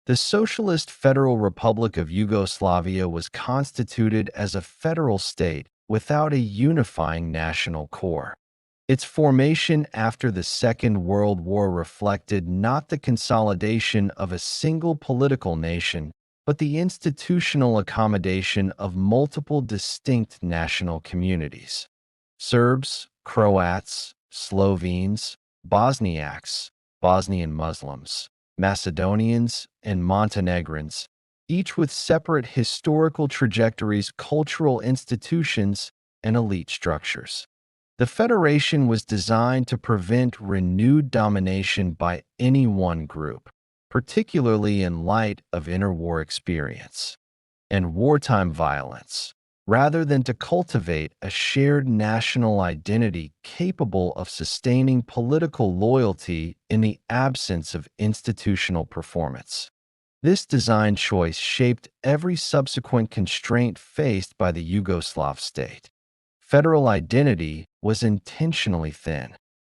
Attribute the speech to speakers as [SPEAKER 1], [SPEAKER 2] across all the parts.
[SPEAKER 1] The Socialist Federal Republic of Yugoslavia was constituted as a federal state without a unifying national core. Its formation after the Second World War reflected not the consolidation of a single political nation, but the institutional accommodation of multiple distinct national communities. Serbs, Croats, Slovenes, Bosniaks, Bosnian Muslims, Macedonians, and Montenegrins, each with separate historical trajectories, cultural institutions, and elite structures. The federation was designed to prevent renewed domination by any one group, particularly in light of interwar experience and wartime violence, rather than to cultivate a shared national identity capable of sustaining political loyalty in the absence of institutional performance. This design choice shaped every subsequent constraint faced by the Yugoslav state. Federal identity was intentionally thin.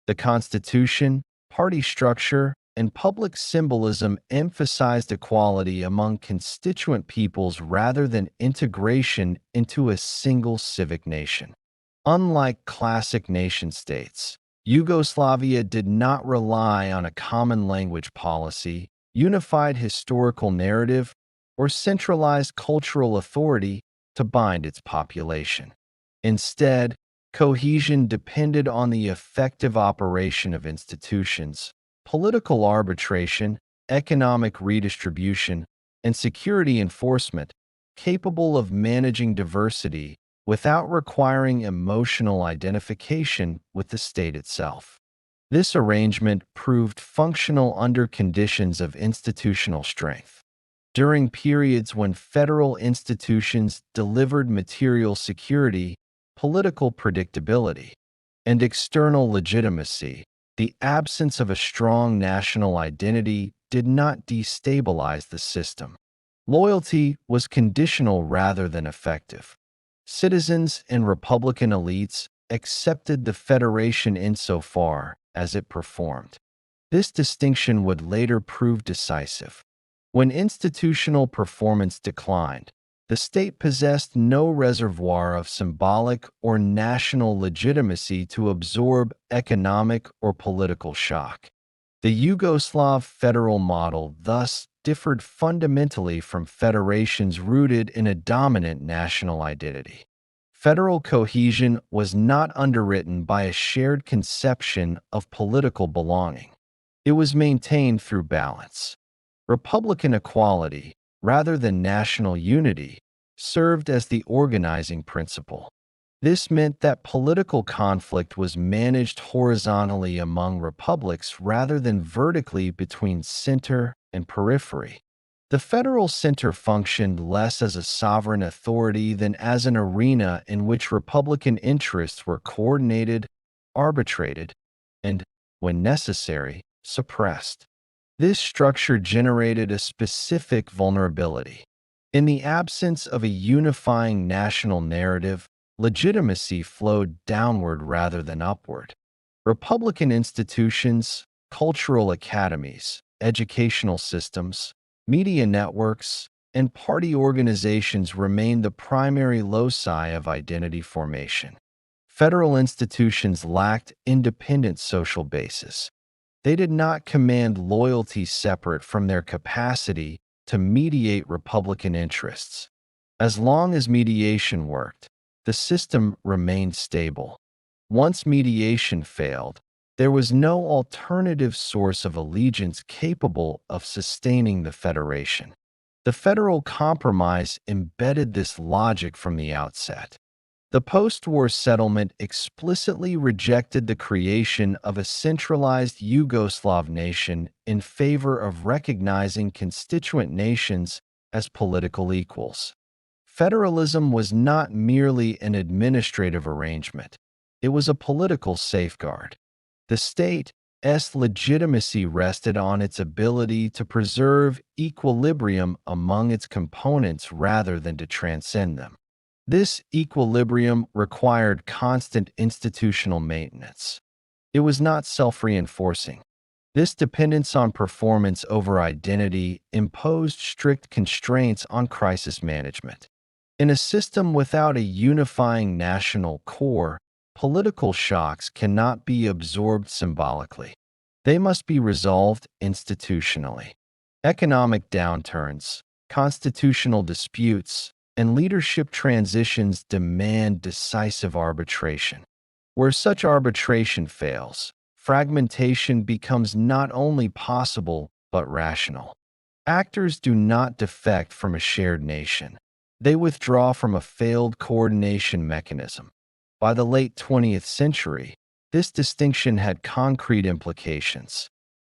[SPEAKER 1] The constitution, party structure, and public symbolism emphasized equality among constituent peoples rather than integration into a single civic nation. Unlike classic nation-states, Yugoslavia did not rely on a common language policy, unified historical narrative, or centralized cultural authority to bind its population. Instead, cohesion depended on the effective operation of institutions, political arbitration, economic redistribution, and security enforcement capable of managing diversity without requiring emotional identification with the state itself. This arrangement proved functional under conditions of institutional strength. During periods when federal institutions delivered material security, political predictability, and external legitimacy, the absence of a strong national identity did not destabilize the system. Loyalty was conditional rather than effective. Citizens and Republican elites accepted the federation insofar as it performed. This distinction would later prove decisive. When institutional performance declined, the state possessed no reservoir of symbolic or national legitimacy to absorb economic or political shock. The Yugoslav federal model thus differed fundamentally from federations rooted in a dominant national identity. Federal cohesion was not underwritten by a shared conception of political belonging. It was maintained through balance. Republican equality, rather than national unity, served as the organizing principle. This meant that political conflict was managed horizontally among republics rather than vertically between center and periphery. The federal center functioned less as a sovereign authority than as an arena in which republican interests were coordinated, arbitrated, and, when necessary, suppressed. This structure generated a specific vulnerability. In the absence of a unifying national narrative, legitimacy flowed downward rather than upward. Republican institutions, cultural academies, educational systems, media networks, and party organizations remained the primary loci of identity formation. Federal institutions lacked independent social bases. They did not command loyalty separate from their capacity to mediate Republican interests. As long as mediation worked, the system remained stable. Once mediation failed, there was no alternative source of allegiance capable of sustaining the federation. The federal compromise embedded this logic from the outset. The post-war settlement explicitly rejected the creation of a centralized Yugoslav nation in favor of recognizing constituent nations as political equals. Federalism was not merely an administrative arrangement. It was a political safeguard. The state's legitimacy rested on its ability to preserve equilibrium among its components rather than to transcend them. This equilibrium required constant institutional maintenance. It was not self-reinforcing. This dependence on performance over identity imposed strict constraints on crisis management. In a system without a unifying national core, political shocks cannot be absorbed symbolically. They must be resolved institutionally. Economic downturns, constitutional disputes, and leadership transitions demand decisive arbitration. Where such arbitration fails, fragmentation becomes not only possible but rational. Actors do not defect from a shared nation. They withdraw from a failed coordination mechanism. By the late 20th century, this distinction had concrete implications.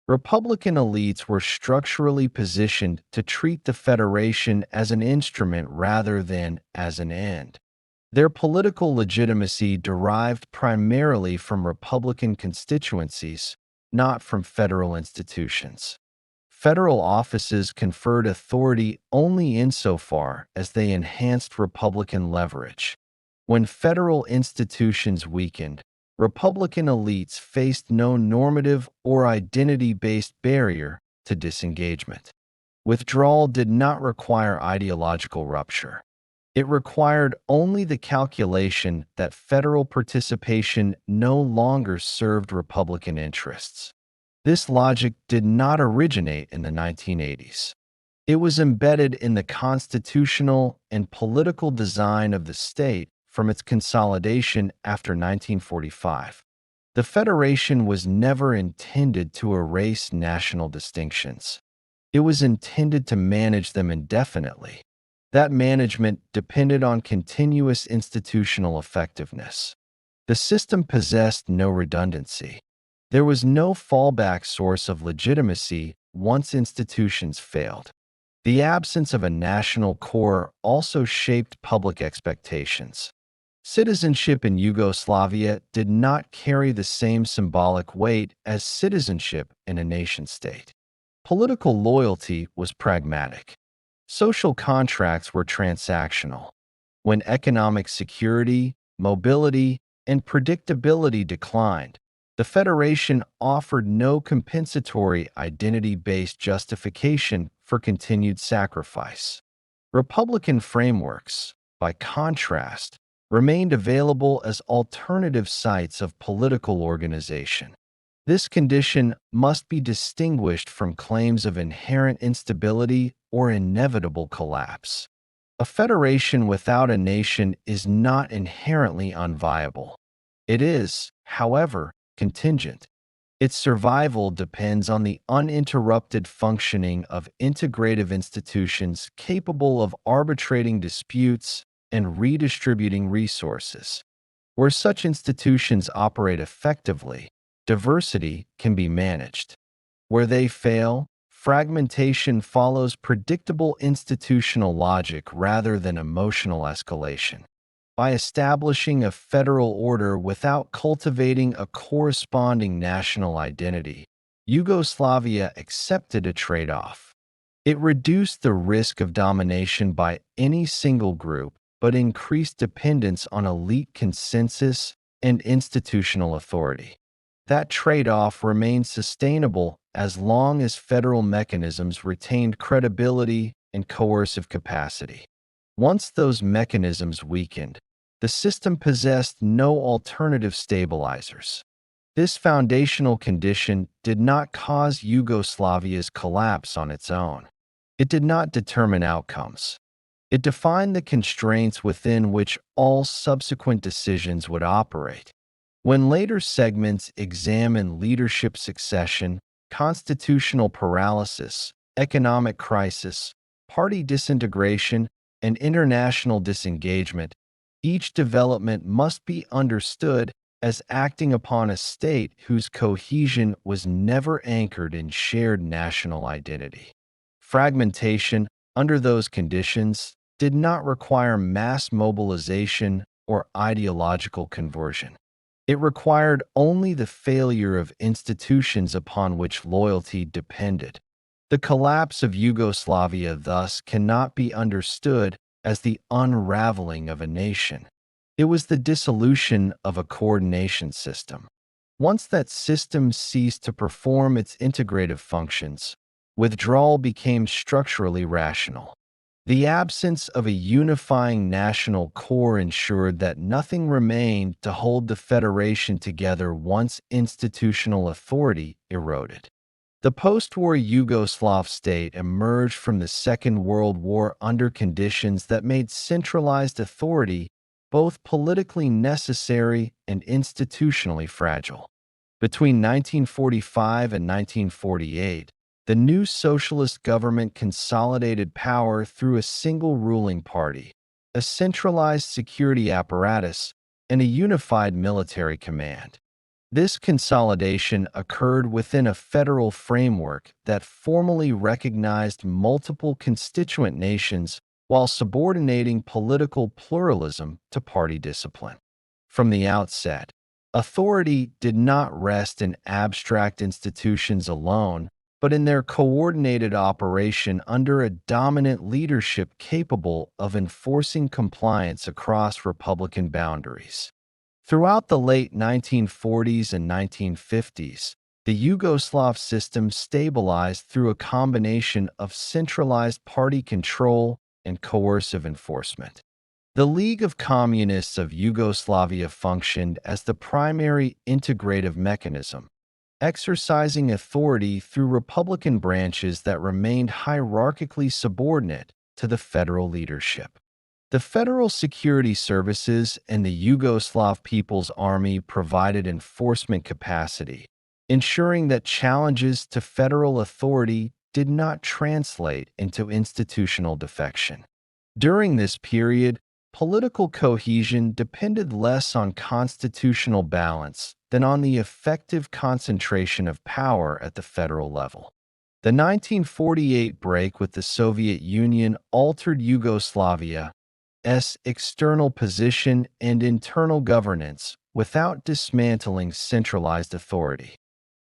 [SPEAKER 1] Republican elites were structurally positioned to treat the Federation as an instrument rather than as an end. Their political legitimacy derived primarily from Republican constituencies, not from federal institutions. Federal offices conferred authority only insofar as they enhanced Republican leverage. When federal institutions weakened, Republican elites faced no normative or identity-based barrier to disengagement. Withdrawal did not require ideological rupture. It required only the calculation that federal participation no longer served Republican interests. This logic did not originate in the 1980s. It was embedded in the constitutional and political design of the state from its consolidation after 1945. The Federation was never intended to erase national distinctions. It was intended to manage them indefinitely. That management depended on continuous institutional effectiveness. The system possessed no redundancy. There was no fallback source of legitimacy once institutions failed. The absence of a national core also shaped public expectations. Citizenship in Yugoslavia did not carry the same symbolic weight as citizenship in a nation-state. Political loyalty was pragmatic. Social contracts were transactional. When economic security, mobility, and predictability declined, the Federation offered no compensatory identity-based justification for continued sacrifice. Republican frameworks, by contrast, remained available as alternative sites of political organization. This condition must be distinguished from claims of inherent instability or inevitable collapse. A federation without a nation is not inherently unviable. It is, however, contingent. Its survival depends on the uninterrupted functioning of integrative institutions capable of arbitrating disputes and redistributing resources. Where such institutions operate effectively, diversity can be managed. Where they fail, fragmentation follows predictable institutional logic rather than emotional escalation. By establishing a federal order without cultivating a corresponding national identity, Yugoslavia accepted a trade-off. It reduced the risk of domination by any single group, but increased dependence on elite consensus and institutional authority. That trade-off remained sustainable as long as federal mechanisms retained credibility and coercive capacity. Once those mechanisms weakened, the system possessed no alternative stabilizers. This foundational condition did not cause Yugoslavia's collapse on its own. It did not determine outcomes. It defined the constraints within which all subsequent decisions would operate. When later segments examine leadership succession, constitutional paralysis, economic crisis, party disintegration, and international disengagement, each development must be understood as acting upon a state whose cohesion was never anchored in shared national identity. Fragmentation, under those conditions, did not require mass mobilization or ideological conversion. It required only the failure of institutions upon which loyalty depended. The collapse of Yugoslavia thus cannot be understood as the unraveling of a nation. It was the dissolution of a coordination system. Once that system ceased to perform its integrative functions, withdrawal became structurally rational. The absence of a unifying national core ensured that nothing remained to hold the federation together once institutional authority eroded. The post-war Yugoslav state emerged from the Second World War under conditions that made centralized authority both politically necessary and institutionally fragile. Between 1945 and 1948, the new socialist government consolidated power through a single ruling party, a centralized security apparatus, and a unified military command. This consolidation occurred within a federal framework that formally recognized multiple constituent nations while subordinating political pluralism to party discipline. From the outset, authority did not rest in abstract institutions alone, but in their coordinated operation under a dominant leadership capable of enforcing compliance across Republican boundaries. Throughout the late 1940s and 1950s, the Yugoslav system stabilized through a combination of centralized party control and coercive enforcement. The League of Communists of Yugoslavia functioned as the primary integrative mechanism, exercising authority through Republican branches that remained hierarchically subordinate to the federal leadership. The Federal Security Services and the Yugoslav People's Army provided enforcement capacity, ensuring that challenges to federal authority did not translate into institutional defection. During this period, political cohesion depended less on constitutional balance than on the effective concentration of power at the federal level. The 1948 break with the Soviet Union altered Yugoslavia's external position and internal governance without dismantling centralized authority.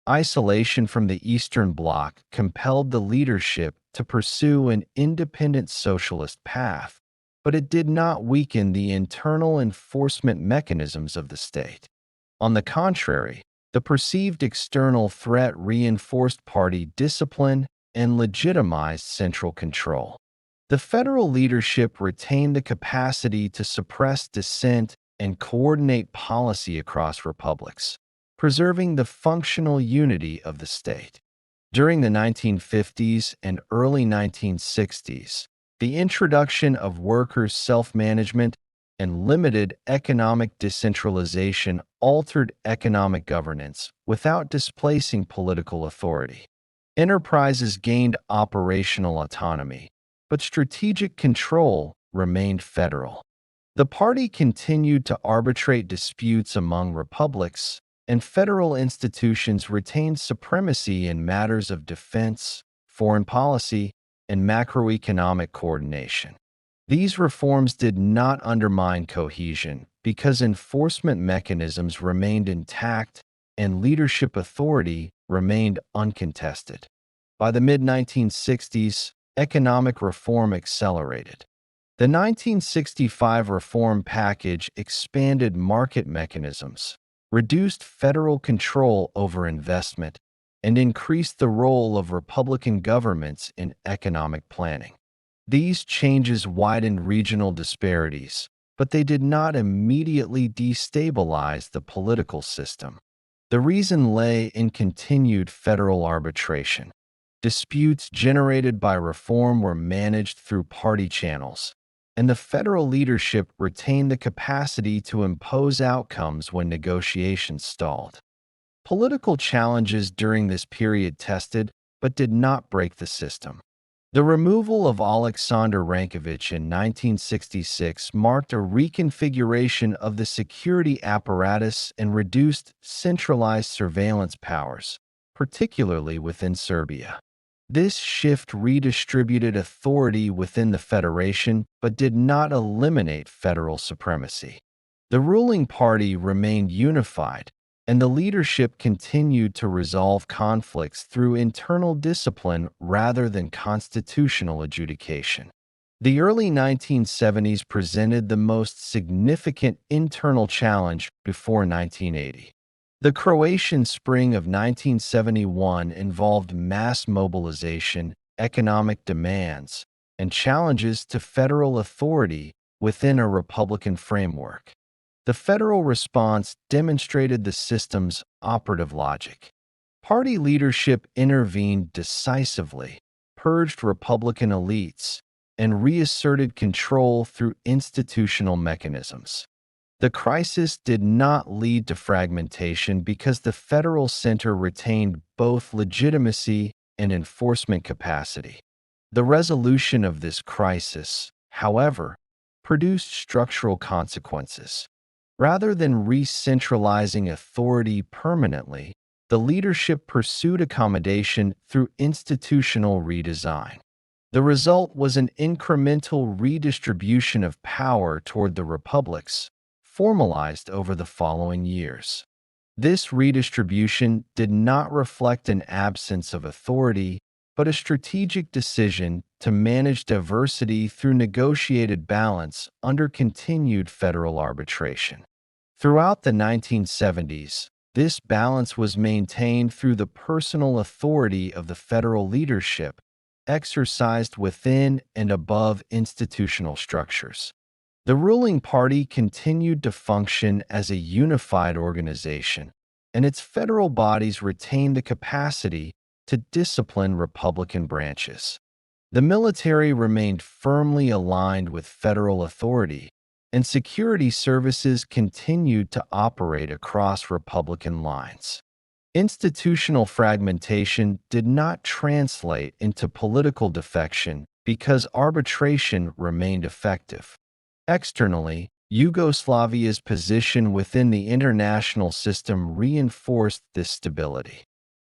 [SPEAKER 1] Isolation from the Eastern Bloc compelled the leadership to pursue an independent socialist path, but it did not weaken the internal enforcement mechanisms of the state. On the contrary, the perceived external threat reinforced party discipline and legitimized central control. The federal leadership retained the capacity to suppress dissent and coordinate policy across republics, preserving the functional unity of the state. During the 1950s and early 1960s, the introduction of workers' self-management and limited economic decentralization altered economic governance without displacing political authority. Enterprises gained operational autonomy, but strategic control remained federal. The party continued to arbitrate disputes among republics, and federal institutions retained supremacy in matters of defense, foreign policy, and macroeconomic coordination. These reforms did not undermine cohesion because enforcement mechanisms remained intact and leadership authority remained uncontested. By the mid-1960s, economic reform accelerated. The 1965 reform package expanded market mechanisms, reduced federal control over investment, and increased the role of Republican governments in economic planning. These changes widened regional disparities, but they did not immediately destabilize the political system. The reason lay in continued federal arbitration. Disputes generated by reform were managed through party channels, and the federal leadership retained the capacity to impose outcomes when negotiations stalled. Political challenges during this period tested but did not break the system. The removal of Aleksandar Ranković in 1966 marked a reconfiguration of the security apparatus and reduced centralized surveillance powers, particularly within Serbia. This shift redistributed authority within the federation but did not eliminate federal supremacy. The ruling party remained unified, and the leadership continued to resolve conflicts through internal discipline rather than constitutional adjudication. The early 1970s presented the most significant internal challenge before 1980. The Croatian Spring of 1971 involved mass mobilization, economic demands, and challenges to federal authority within a republican framework. The federal response demonstrated the system's operative logic. Party leadership intervened decisively, purged Republican elites, and reasserted control through institutional mechanisms. The crisis did not lead to fragmentation because the federal center retained both legitimacy and enforcement capacity. The resolution of this crisis, however, produced structural consequences. Rather than re-centralizing authority permanently, the leadership pursued accommodation through institutional redesign. The result was an incremental redistribution of power toward the republics, formalized over the following years. This redistribution did not reflect an absence of authority, but a strategic decision to manage diversity through negotiated balance under continued federal arbitration. Throughout the 1970s, this balance was maintained through the personal authority of the federal leadership, exercised within and above institutional structures. The ruling party continued to function as a unified organization, and its federal bodies retained the capacity to discipline Republican branches. The military remained firmly aligned with federal authority, and security services continued to operate across Republican lines. Institutional fragmentation did not translate into political defection because arbitration remained effective. Externally, Yugoslavia's position within the international system reinforced this stability.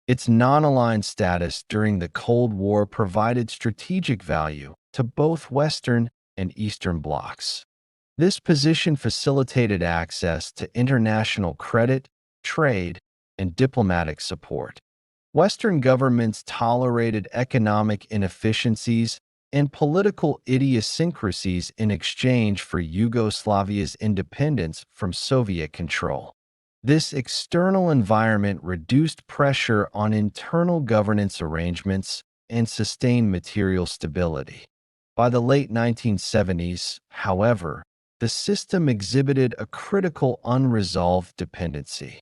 [SPEAKER 1] Its non-aligned status during the Cold War provided strategic value to both Western and Eastern blocs. This position facilitated access to international credit, trade, and diplomatic support. Western governments tolerated economic inefficiencies and political idiosyncrasies in exchange for Yugoslavia's independence from Soviet control. This external environment reduced pressure on internal governance arrangements and sustained material stability. By the late 1970s, however, the system exhibited a critical unresolved dependency.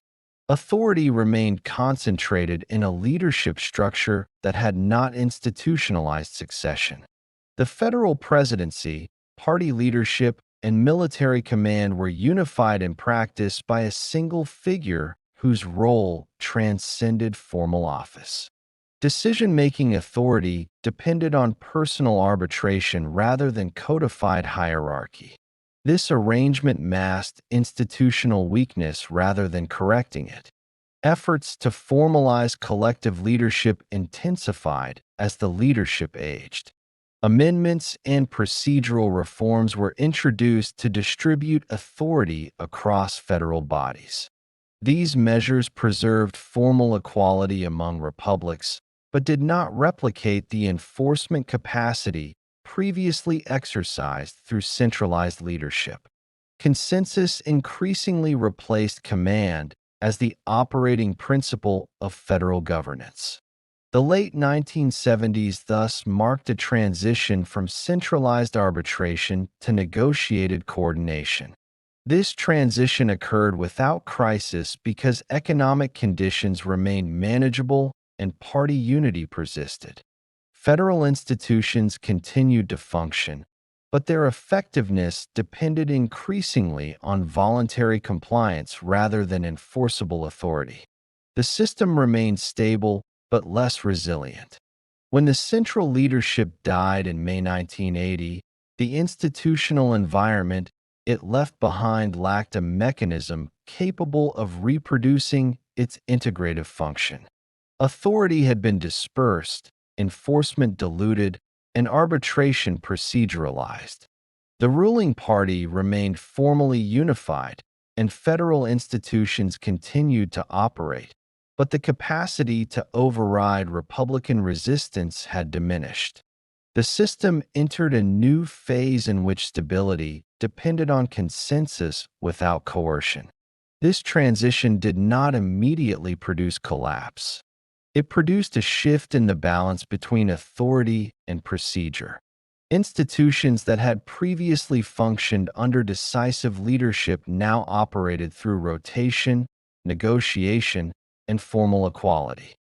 [SPEAKER 1] Authority remained concentrated in a leadership structure that had not institutionalized succession. The federal presidency, party leadership, and military command were unified in practice by a single figure whose role transcended formal office. Decision-making authority depended on personal arbitration rather than codified hierarchy. This arrangement masked institutional weakness rather than correcting it. Efforts to formalize collective leadership intensified as the leadership aged. Amendments and procedural reforms were introduced to distribute authority across federal bodies. These measures preserved formal equality among republics, but did not replicate the enforcement capacity previously exercised through centralized leadership. Consensus increasingly replaced command as the operating principle of federal governance. The late 1970s thus marked a transition from centralized arbitration to negotiated coordination. This transition occurred without crisis because economic conditions remained manageable and party unity persisted. Federal institutions continued to function, but their effectiveness depended increasingly on voluntary compliance rather than enforceable authority. The system remained stable but less resilient. When the central leadership died in May 1980, the institutional environment it left behind lacked a mechanism capable of reproducing its integrative function. Authority had been dispersed, enforcement diluted, and arbitration proceduralized. The ruling party remained formally unified, and federal institutions continued to operate, but the capacity to override Republican resistance had diminished. The system entered a new phase in which stability depended on consensus without coercion. This transition did not immediately produce collapse. It produced a shift in the balance between authority and procedure. Institutions that had previously functioned under decisive leadership now operated through rotation, negotiation, and formal equality.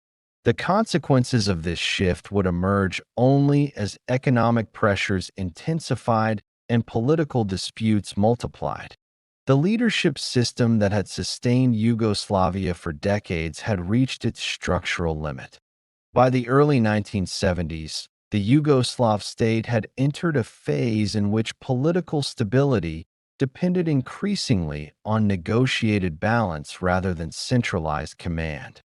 [SPEAKER 1] The consequences of this shift would emerge only as economic pressures intensified and political disputes multiplied. The leadership system that had sustained Yugoslavia for decades had reached its structural limit. By the early 1970s, the Yugoslav state had entered a phase in which political stability depended increasingly on negotiated balance rather than centralized command.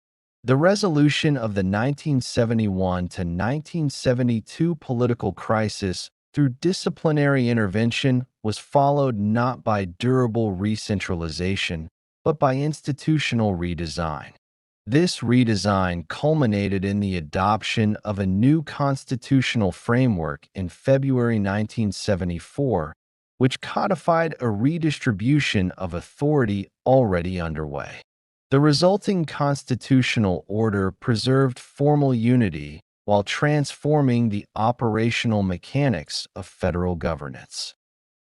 [SPEAKER 1] The resolution of the 1971 to 1972 political crisis through disciplinary intervention was followed not by durable re-centralization, but by institutional redesign. This redesign culminated in the adoption of a new constitutional framework in February 1974, which codified a redistribution of authority already underway. The resulting constitutional order preserved formal unity while transforming the operational mechanics of federal governance.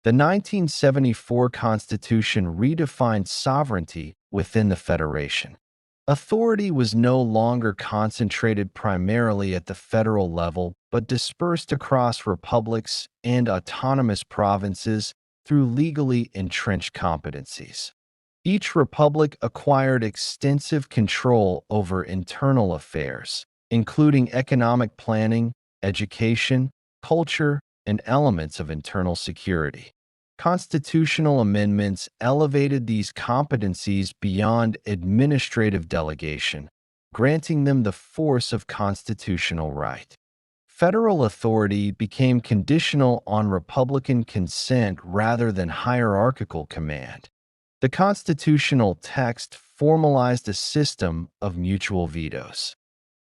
[SPEAKER 1] The 1974 Constitution redefined sovereignty within the Federation. Authority was no longer concentrated primarily at the federal level, but dispersed across republics and autonomous provinces through legally entrenched competencies. Each republic acquired extensive control over internal affairs, including economic planning, education, culture, and elements of internal security. Constitutional amendments elevated these competencies beyond administrative delegation, granting them the force of constitutional right. Federal authority became conditional on Republican consent rather than hierarchical command. The constitutional text formalized a system of mutual vetoes.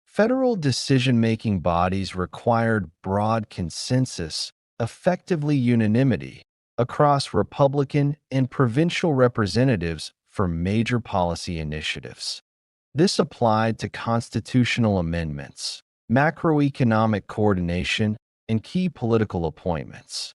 [SPEAKER 1] Federal decision-making bodies required broad consensus, effectively unanimity, across Republican and provincial representatives for major policy initiatives. This applied to constitutional amendments, macroeconomic coordination, and key political appointments.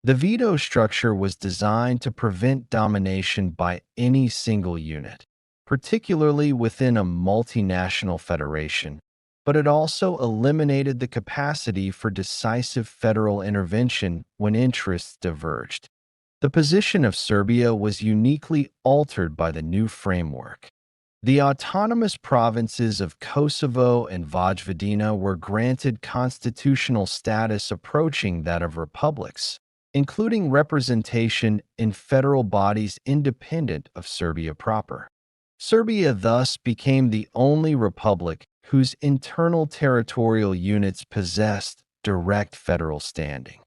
[SPEAKER 1] The veto structure was designed to prevent domination by any single unit, particularly within a multinational federation, but it also eliminated the capacity for decisive federal intervention when interests diverged. The position of Serbia was uniquely altered by the new framework. The autonomous provinces of Kosovo and Vojvodina were granted constitutional status approaching that of republics, including representation in federal bodies independent of Serbia proper. Serbia thus became the only republic whose internal territorial units possessed direct federal standing.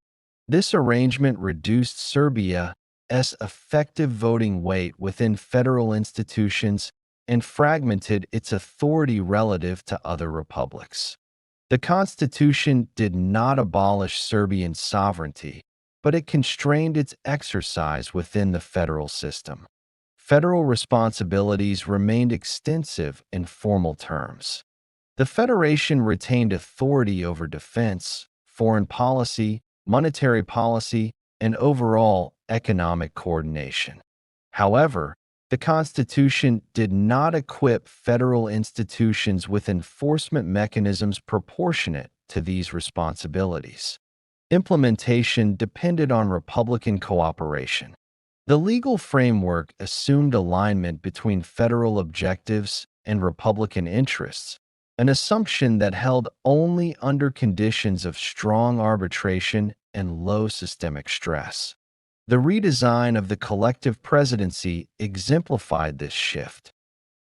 [SPEAKER 1] This arrangement reduced Serbia's effective voting weight within federal institutions and fragmented its authority relative to other republics. The Constitution did not abolish Serbian sovereignty, but it constrained its exercise within the federal system. Federal responsibilities remained extensive in formal terms. The Federation retained authority over defense, foreign policy, monetary policy, and overall economic coordination. However, the Constitution did not equip federal institutions with enforcement mechanisms proportionate to these responsibilities. Implementation depended on Republican cooperation. The legal framework assumed alignment between federal objectives and Republican interests, an assumption that held only under conditions of strong arbitration and low systemic stress. The redesign of the collective presidency exemplified this shift.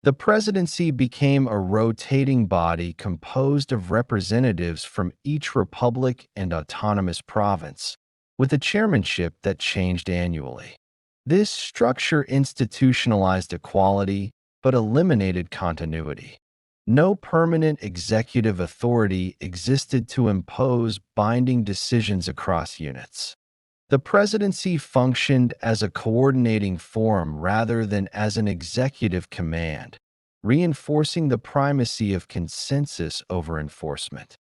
[SPEAKER 1] The presidency became a rotating body composed of representatives from each republic and autonomous province, with a chairmanship that changed annually. This structure institutionalized equality but eliminated continuity. No permanent executive authority existed to impose binding decisions across units. The presidency functioned as a coordinating forum rather than as an executive command, reinforcing the primacy of consensus over enforcement.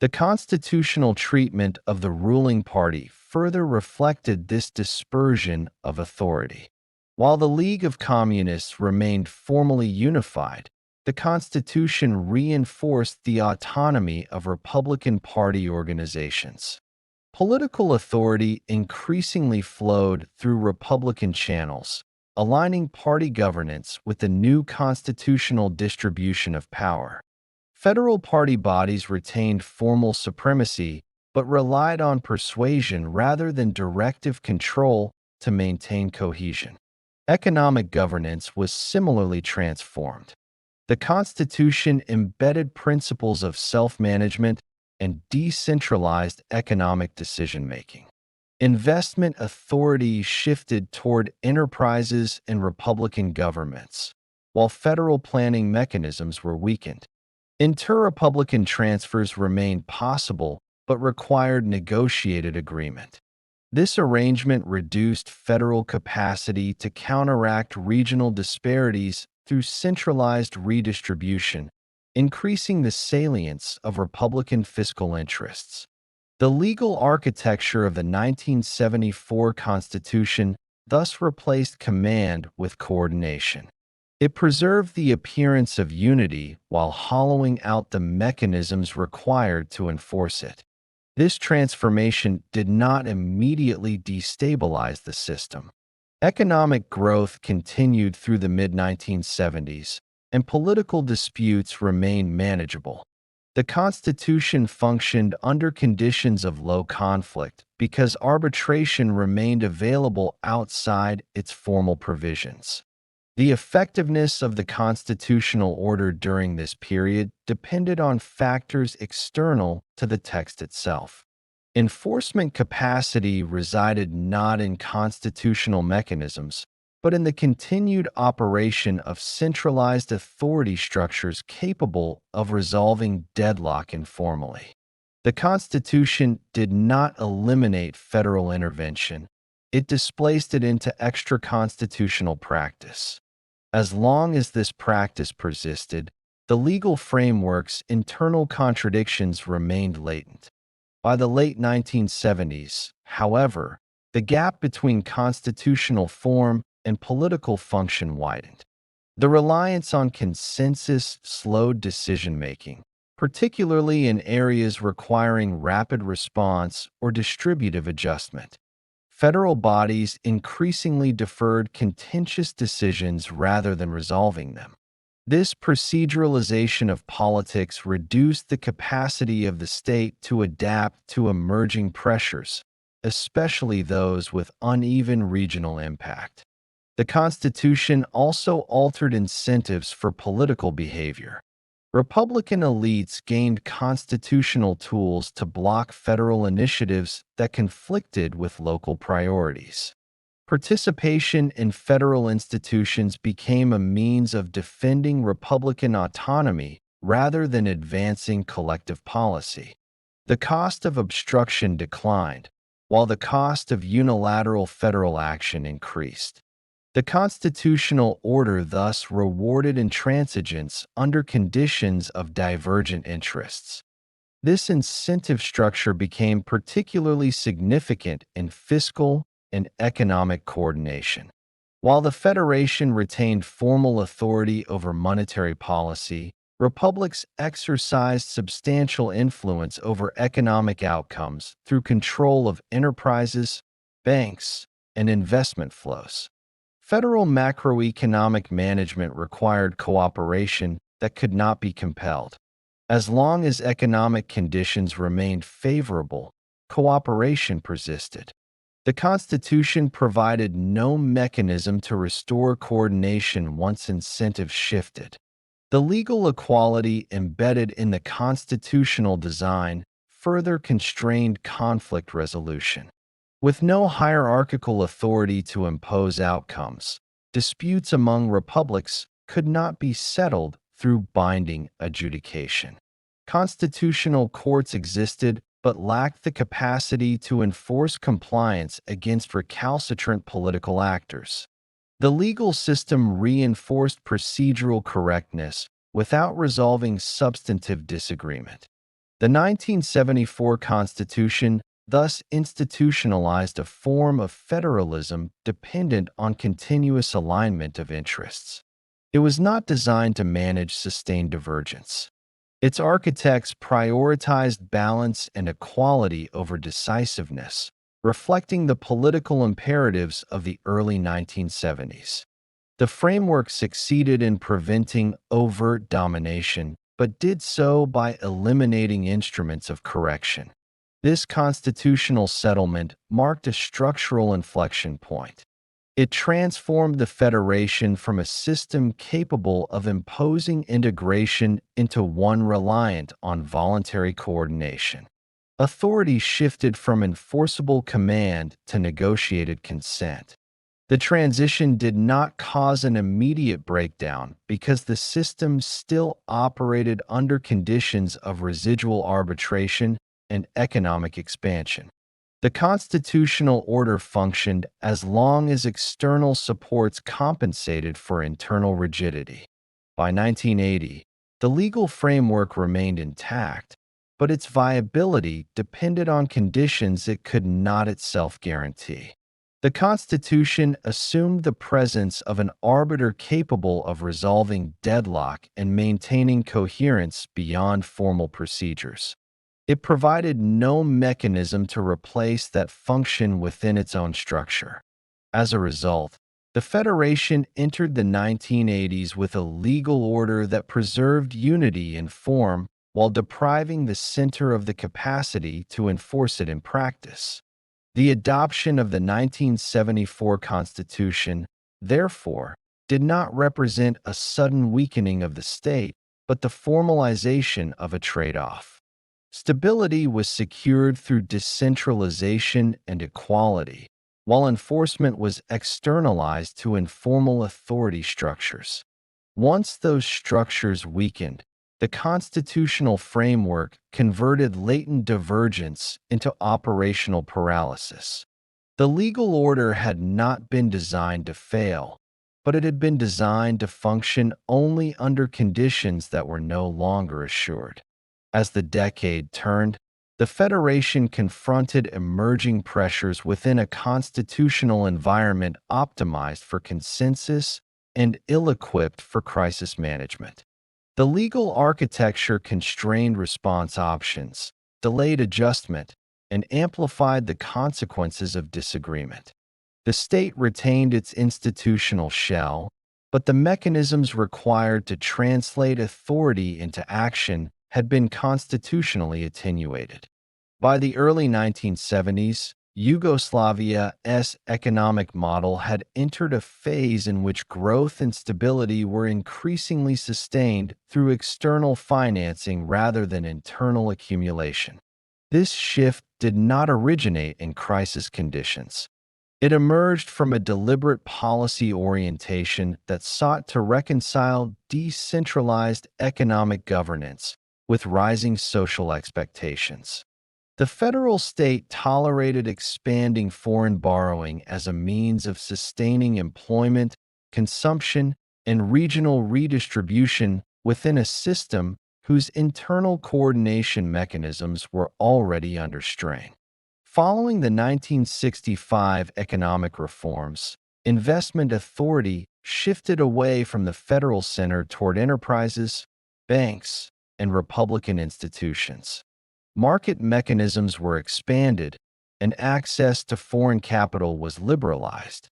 [SPEAKER 1] The constitutional treatment of the ruling party further reflected this dispersion of authority. While the League of Communists remained formally unified, the Constitution reinforced the autonomy of Republican Party organizations. Political authority increasingly flowed through Republican channels, aligning party governance with the new constitutional distribution of power. Federal party bodies retained formal supremacy but relied on persuasion rather than directive control to maintain cohesion. Economic governance was similarly transformed. The Constitution embedded principles of self-management and decentralized economic decision-making. Investment authority shifted toward enterprises and Republican governments, while federal planning mechanisms were weakened. Inter-Republican transfers remained possible but required negotiated agreement. This arrangement reduced federal capacity to counteract regional disparities through centralized redistribution, increasing the salience of Republican fiscal interests. The legal architecture of the 1974 Constitution thus replaced command with coordination. It preserved the appearance of unity while hollowing out the mechanisms required to enforce it. This transformation did not immediately destabilize the system. Economic growth continued through the mid-1970s, and political disputes remained manageable. The Constitution functioned under conditions of low conflict because arbitration remained available outside its formal provisions. The effectiveness of the constitutional order during this period depended on factors external to the text itself. Enforcement capacity resided not in constitutional mechanisms, but in the continued operation of centralized authority structures capable of resolving deadlock informally. The Constitution did not eliminate federal intervention, it displaced it into extra-constitutional practice. As long as this practice persisted, the legal framework's internal contradictions remained latent. By the late 1970s, however, the gap between constitutional form and political function widened. The reliance on consensus slowed decision-making, particularly in areas requiring rapid response or distributive adjustment. Federal bodies increasingly deferred contentious decisions rather than resolving them. This proceduralization of politics reduced the capacity of the state to adapt to emerging pressures, especially those with uneven regional impact. The Constitution also altered incentives for political behavior. Republican elites gained constitutional tools to block federal initiatives that conflicted with local priorities. Participation in federal institutions became a means of defending Republican autonomy rather than advancing collective policy. The cost of obstruction declined, while the cost of unilateral federal action increased. The constitutional order thus rewarded intransigence under conditions of divergent interests. This incentive structure became particularly significant in fiscal and economic coordination. While the Federation retained formal authority over monetary policy, republics exercised substantial influence over economic outcomes through control of enterprises, banks, and investment flows. Federal macroeconomic management required cooperation that could not be compelled. As long as economic conditions remained favorable, cooperation persisted. The Constitution provided no mechanism to restore coordination once incentives shifted. The legal equality embedded in the constitutional design further constrained conflict resolution. With no hierarchical authority to impose outcomes, disputes among republics could not be settled through binding adjudication. Constitutional courts existed but lacked the capacity to enforce compliance against recalcitrant political actors. The legal system reinforced procedural correctness without resolving substantive disagreement. The 1974 Constitution thus institutionalized a form of federalism dependent on continuous alignment of interests. It was not designed to manage sustained divergence. Its architects prioritized balance and equality over decisiveness, reflecting the political imperatives of the early 1970s. The framework succeeded in preventing overt domination, but did so by eliminating instruments of correction. This constitutional settlement marked a structural inflection point. It transformed the Federation from a system capable of imposing integration into one reliant on voluntary coordination. Authority shifted from enforceable command to negotiated consent. The transition did not cause an immediate breakdown because the system still operated under conditions of residual arbitration and economic expansion. The constitutional order functioned as long as external supports compensated for internal rigidity. By 1980, the legal framework remained intact, but its viability depended on conditions it could not itself guarantee. The Constitution assumed the presence of an arbiter capable of resolving deadlock and maintaining coherence beyond formal procedures. It provided no mechanism to replace that function within its own structure. As a result, the Federation entered the 1980s with a legal order that preserved unity in form while depriving the center of the capacity to enforce it in practice. The adoption of the 1974 Constitution, therefore, did not represent a sudden weakening of the state, but the formalization of a trade-off. Stability was secured through decentralization and equality, while enforcement was externalized to informal authority structures. Once those structures weakened, the constitutional framework converted latent divergence into operational paralysis. The legal order had not been designed to fail, but it had been designed to function only under conditions that were no longer assured. As the decade turned, the Federation confronted emerging pressures within a constitutional environment optimized for consensus and ill-equipped for crisis management. The legal architecture constrained response options, delayed adjustment, and amplified the consequences of disagreement. The state retained its institutional shell, but the mechanisms required to translate authority into action had been constitutionally attenuated. By the early 1970s, Yugoslavia's economic model had entered a phase in which growth and stability were increasingly sustained through external financing rather than internal accumulation. This shift did not originate in crisis conditions. It emerged from a deliberate policy orientation that sought to reconcile decentralized economic governance with rising social expectations. The federal state tolerated expanding foreign borrowing as a means of sustaining employment, consumption, and regional redistribution within a system whose internal coordination mechanisms were already under strain. Following the 1965 economic reforms, investment authority shifted away from the federal center toward enterprises, banks, and Republican institutions. Market mechanisms were expanded, and access to foreign capital was liberalized.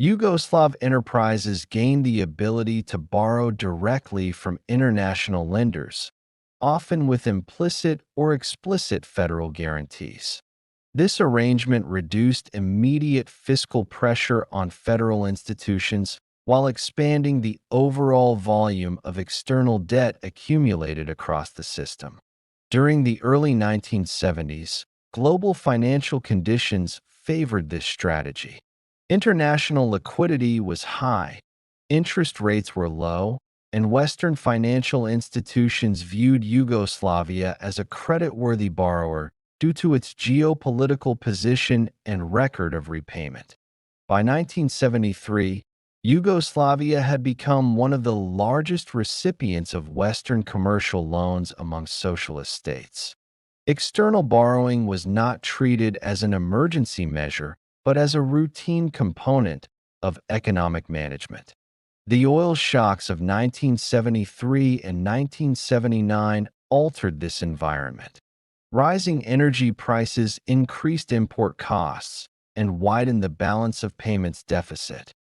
[SPEAKER 1] Yugoslav enterprises gained the ability to borrow directly from international lenders, often with implicit or explicit federal guarantees. This arrangement reduced immediate fiscal pressure on federal institutions while expanding the overall volume of external debt accumulated across the system. During the early 1970s, global financial conditions favored this strategy. International liquidity was high, interest rates were low, and Western financial institutions viewed Yugoslavia as a creditworthy borrower due to its geopolitical position and record of repayment. By 1973, Yugoslavia had become one of the largest recipients of Western commercial loans among socialist states. External borrowing was not treated as an emergency measure, but as a routine component of economic management. The oil shocks of 1973 and 1979 altered this environment. Rising energy prices increased import costs and widened the balance of payments deficit.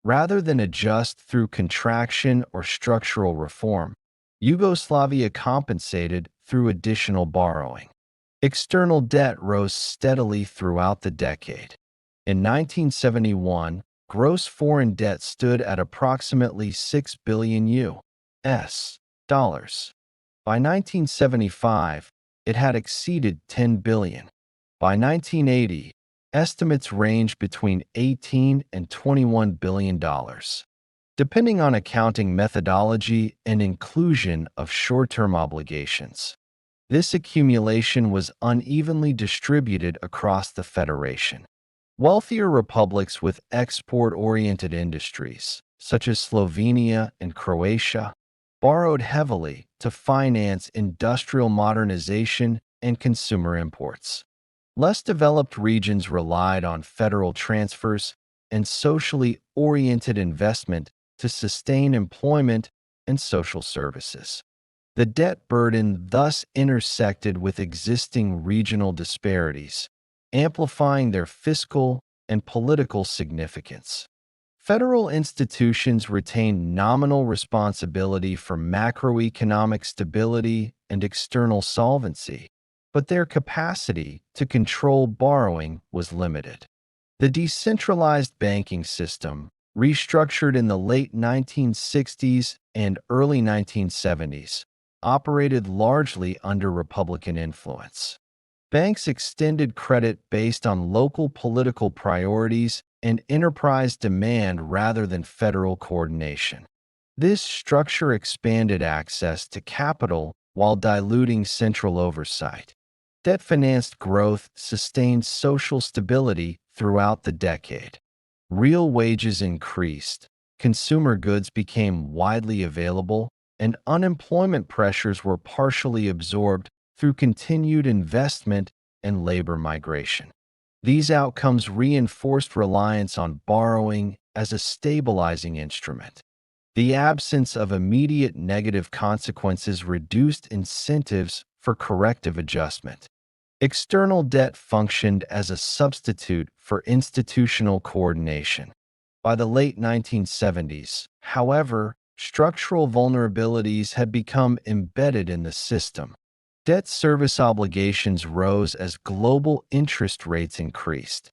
[SPEAKER 1] Rather than adjust through contraction or structural reform, Yugoslavia compensated through additional borrowing. External debt rose steadily throughout the decade. In 1971, gross foreign debt stood at approximately $6 billion US dollars. By 1975, it had exceeded $10 billion. By 1980, estimates ranged between $18 and $21 billion, depending on accounting methodology and inclusion of short-term obligations. This accumulation was unevenly distributed across the Federation. Wealthier republics with export-oriented industries, such as Slovenia and Croatia, borrowed heavily to finance industrial modernization and consumer imports. Less developed regions relied on federal transfers and socially oriented investment to sustain employment and social services. The debt burden thus intersected with existing regional disparities, amplifying their fiscal and political significance. Federal institutions retain nominal responsibility for macroeconomic stability and external solvency, but their capacity to control borrowing was limited. The decentralized banking system, restructured in the late 1960s and early 1970s, operated largely under Republican influence. Banks extended credit based on local political priorities and enterprise demand rather than federal coordination. This structure expanded access to capital while diluting central oversight. Debt-financed growth sustained social stability throughout the decade. Real wages increased, consumer goods became widely available, and unemployment pressures were partially absorbed through continued investment and labor migration. These outcomes reinforced reliance on borrowing as a stabilizing instrument. The absence of immediate negative consequences reduced incentives for corrective adjustment. External debt functioned as a substitute for institutional coordination. By the late 1970s, however, structural vulnerabilities had become embedded in the system. Debt service obligations rose as global interest rates increased.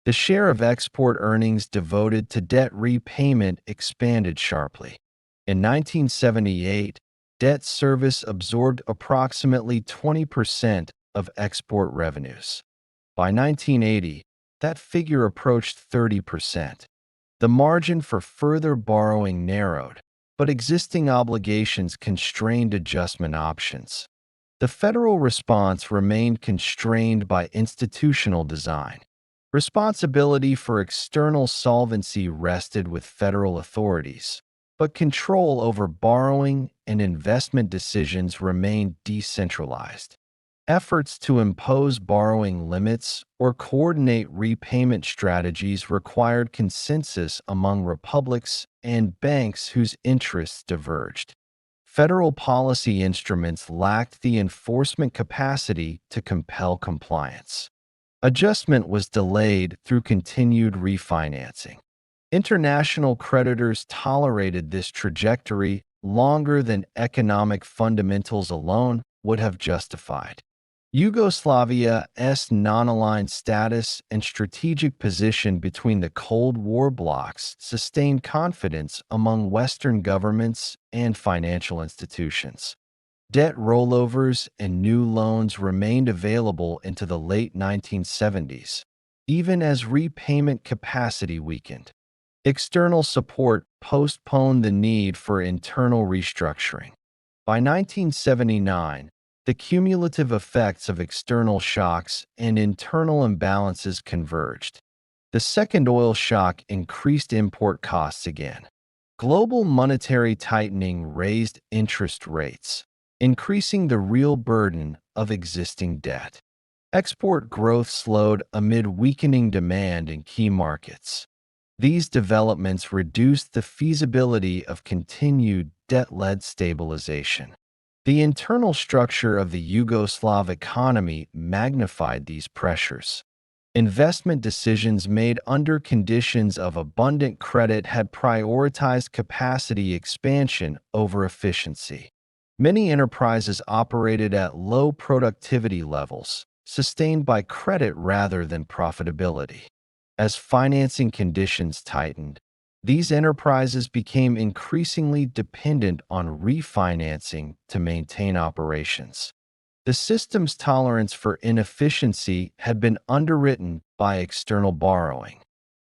[SPEAKER 1] The share of export earnings devoted to debt repayment expanded sharply. In 1978, debt service absorbed approximately 20% of export revenues. By 1980, that figure approached 30%. The margin for further borrowing narrowed, but existing obligations constrained adjustment options. The federal response remained constrained by institutional design. Responsibility for external solvency rested with federal authorities, but control over borrowing and investment decisions remained decentralized. Efforts to impose borrowing limits or coordinate repayment strategies required consensus among republics and banks whose interests diverged. Federal policy instruments lacked the enforcement capacity to compel compliance. Adjustment was delayed through continued refinancing. International creditors tolerated this trajectory longer than economic fundamentals alone would have justified. Yugoslavia's non-aligned status and strategic position between the Cold War blocs sustained confidence among Western governments and financial institutions. Debt rollovers and new loans remained available into the late 1970s, even as repayment capacity weakened. External support postponed the need for internal restructuring. By 1979, The cumulative effects of external shocks and internal imbalances converged. The second oil shock increased import costs again. Global monetary tightening raised interest rates, increasing the real burden of existing debt. Export growth slowed amid weakening demand in key markets. These developments reduced the feasibility of continued debt-led stabilization. The internal structure of the Yugoslav economy magnified these pressures. Investment decisions made under conditions of abundant credit had prioritized capacity expansion over efficiency. Many enterprises operated at low productivity levels, sustained by credit rather than profitability. As financing conditions tightened, these enterprises became increasingly dependent on refinancing to maintain operations. The system's tolerance for inefficiency had been underwritten by external borrowing.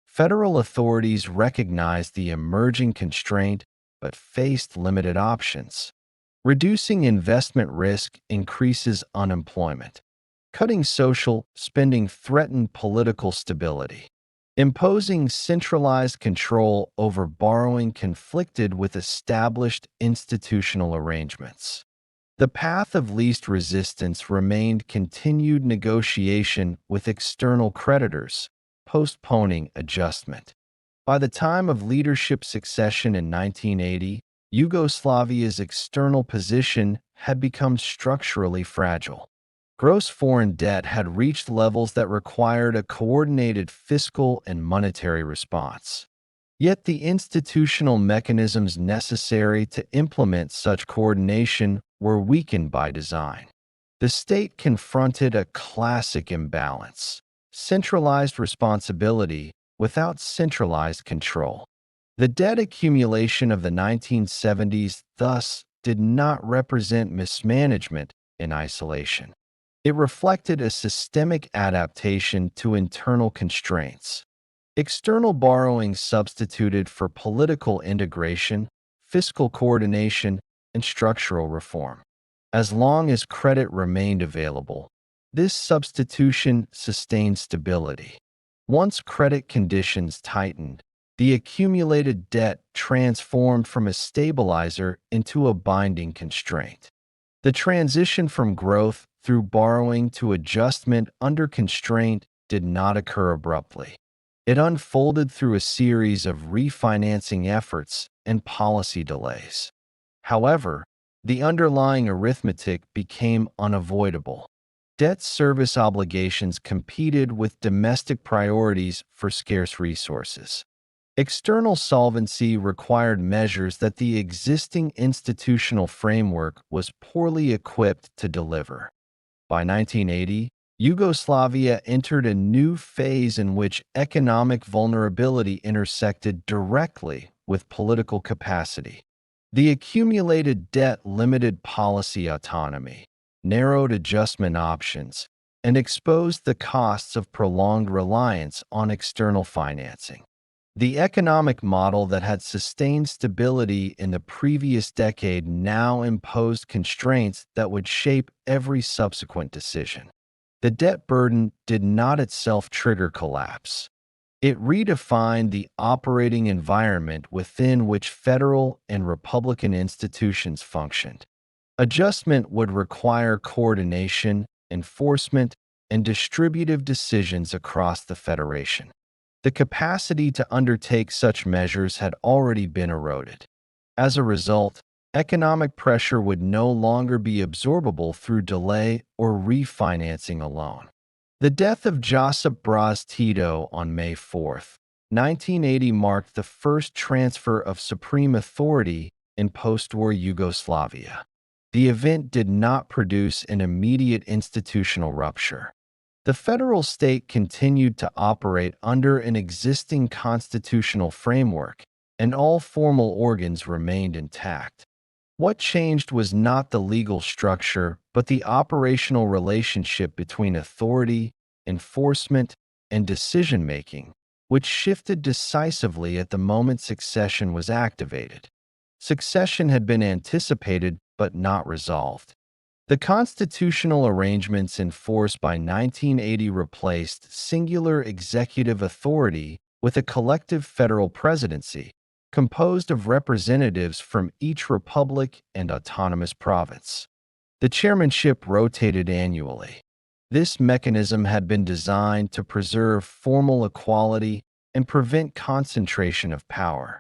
[SPEAKER 1] Federal authorities recognized the emerging constraint but faced limited options. Reducing investment risk increases unemployment. Cutting social spending threatened political stability. Imposing centralized control over borrowing conflicted with established institutional arrangements. The path of least resistance remained continued negotiation with external creditors, postponing adjustment. By the time of leadership succession in 1980, Yugoslavia's external position had become structurally fragile. Gross foreign debt had reached levels that required a coordinated fiscal and monetary response. Yet the institutional mechanisms necessary to implement such coordination were weakened by design. The state confronted a classic imbalance: centralized responsibility without centralized control. The debt accumulation of the 1970s thus did not represent mismanagement in isolation. It reflected a systemic adaptation to internal constraints. External borrowing substituted for political integration, fiscal coordination, and structural reform. As long as credit remained available, this substitution sustained stability. Once credit conditions tightened, the accumulated debt transformed from a stabilizer into a binding constraint. The transition from growth through borrowing to adjustment under constraint did not occur abruptly. It unfolded through a series of refinancing efforts and policy delays. However, the underlying arithmetic became unavoidable. Debt service obligations competed with domestic priorities for scarce resources. External solvency required measures that the existing institutional framework was poorly equipped to deliver. By 1980, Yugoslavia entered a new phase in which economic vulnerability intersected directly with political capacity. The accumulated debt limited policy autonomy, narrowed adjustment options, and exposed the costs of prolonged reliance on external financing. The economic model that had sustained stability in the previous decade now imposed constraints that would shape every subsequent decision. The debt burden did not itself trigger collapse. It redefined the operating environment within which federal and republican institutions functioned. Adjustment would require coordination, enforcement, and distributive decisions across the federation. The capacity to undertake such measures had already been eroded. As a result, economic pressure would no longer be absorbable through delay or refinancing alone. The death of Josip Broz Tito on May 4, 1980 marked the first transfer of supreme authority in post-war Yugoslavia. The event did not produce an immediate institutional rupture. The federal state continued to operate under an existing constitutional framework, and all formal organs remained intact. What changed was not the legal structure, but the operational relationship between authority, enforcement, and decision-making, which shifted decisively at the moment succession was activated. Succession had been anticipated but not resolved. The constitutional arrangements in force by 1980 replaced singular executive authority with a collective federal presidency, composed of representatives from each republic and autonomous province. The chairmanship rotated annually. This mechanism had been designed to preserve formal equality and prevent concentration of power.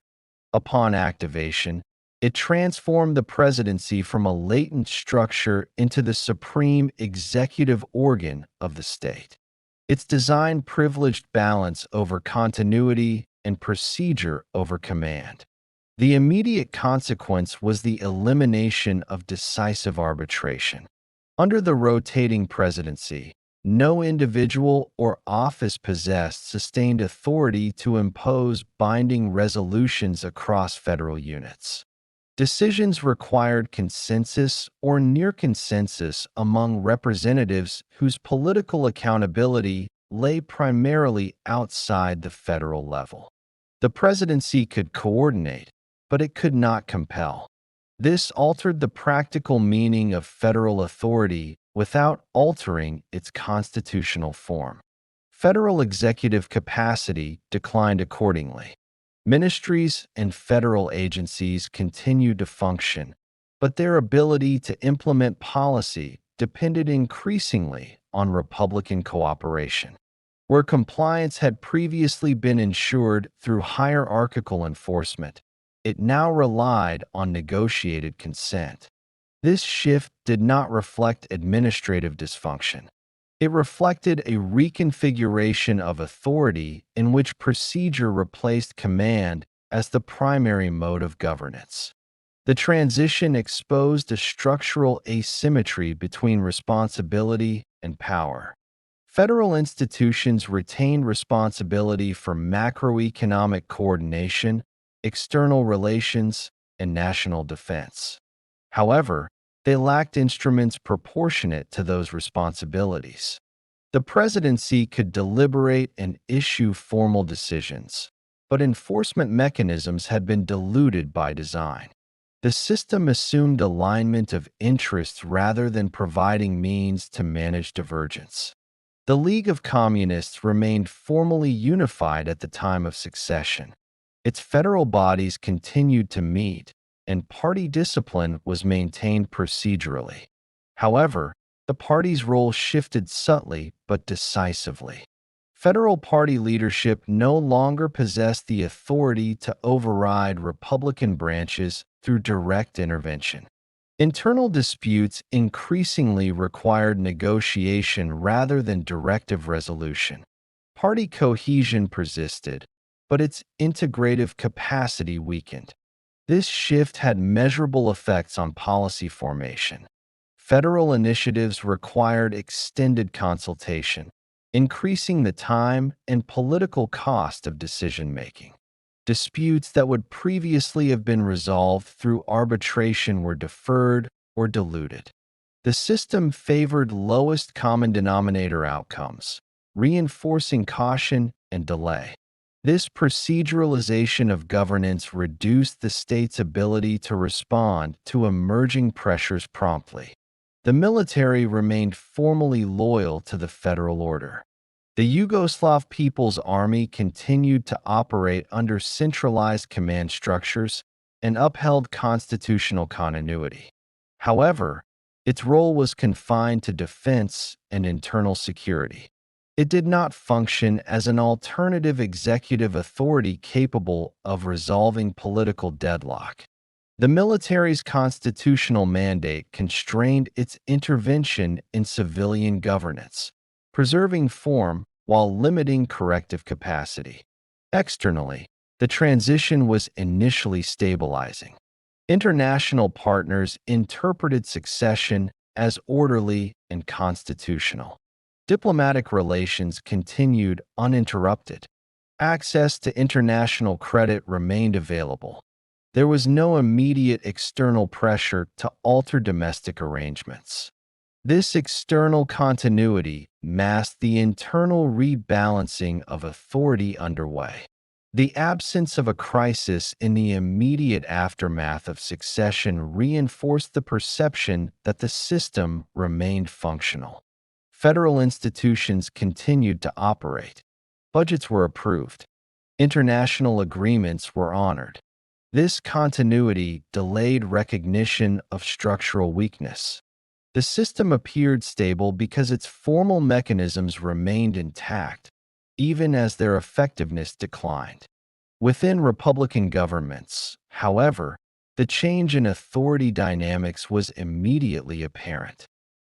[SPEAKER 1] Upon activation, it transformed the presidency from a latent structure into the supreme executive organ of the state. Its design privileged balance over continuity and procedure over command. The immediate consequence was the elimination of decisive arbitration. Under the rotating presidency, no individual or office possessed sustained authority to impose binding resolutions across federal units. Decisions required consensus or near consensus among representatives whose political accountability lay primarily outside the federal level. The presidency could coordinate, but it could not compel. This altered the practical meaning of federal authority without altering its constitutional form. Federal executive capacity declined accordingly. Ministries and federal agencies continued to function, but their ability to implement policy depended increasingly on Republican cooperation. Where compliance had previously been ensured through hierarchical enforcement, it now relied on negotiated consent. This shift did not reflect administrative dysfunction. It reflected a reconfiguration of authority in which procedure replaced command as the primary mode of governance. The transition exposed a structural asymmetry between responsibility and power. Federal institutions retained responsibility for macroeconomic coordination, external relations, and national defense. However, they lacked instruments proportionate to those responsibilities. The presidency could deliberate and issue formal decisions, but enforcement mechanisms had been diluted by design. The system assumed alignment of interests rather than providing means to manage divergence. The League of Communists remained formally unified at the time of succession. Its federal bodies continued to meet, and party discipline was maintained procedurally. However, the party's role shifted subtly but decisively. Federal party leadership no longer possessed the authority to override Republican branches through direct intervention. Internal disputes increasingly required negotiation rather than directive resolution. Party cohesion persisted, but its integrative capacity weakened. This shift had measurable effects on policy formation. Federal initiatives required extended consultation, increasing the time and political cost of decision-making. Disputes that would previously have been resolved through arbitration were deferred or diluted. The system favored lowest common denominator outcomes, reinforcing caution and delay. This proceduralization of governance reduced the state's ability to respond to emerging pressures promptly. The military remained formally loyal to the federal order. The Yugoslav People's Army continued to operate under centralized command structures and upheld constitutional continuity. However, its role was confined to defense and internal security. It did not function as an alternative executive authority capable of resolving political deadlock. The military's constitutional mandate constrained its intervention in civilian governance, preserving form while limiting corrective capacity. Externally, the transition was initially stabilizing. International partners interpreted succession as orderly and constitutional. Diplomatic relations continued uninterrupted. Access to international credit remained available. There was no immediate external pressure to alter domestic arrangements. This external continuity masked the internal rebalancing of authority underway. The absence of a crisis in the immediate aftermath of succession reinforced the perception that the system remained functional. Federal institutions continued to operate. Budgets were approved. International agreements were honored. This continuity delayed recognition of structural weakness. The system appeared stable because its formal mechanisms remained intact, even as their effectiveness declined. Within Republican governments, however, the change in authority dynamics was immediately apparent.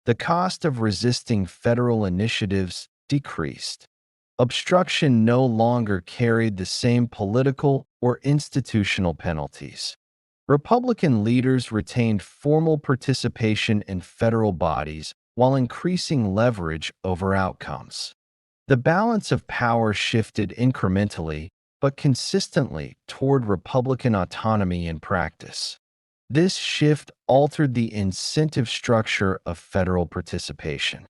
[SPEAKER 1] The cost of resisting federal initiatives decreased. Obstruction no longer carried the same political or institutional penalties. Republican leaders retained formal participation in federal bodies while increasing leverage over outcomes. The balance of power shifted incrementally but consistently toward Republican autonomy in practice. This shift altered the incentive structure of federal participation.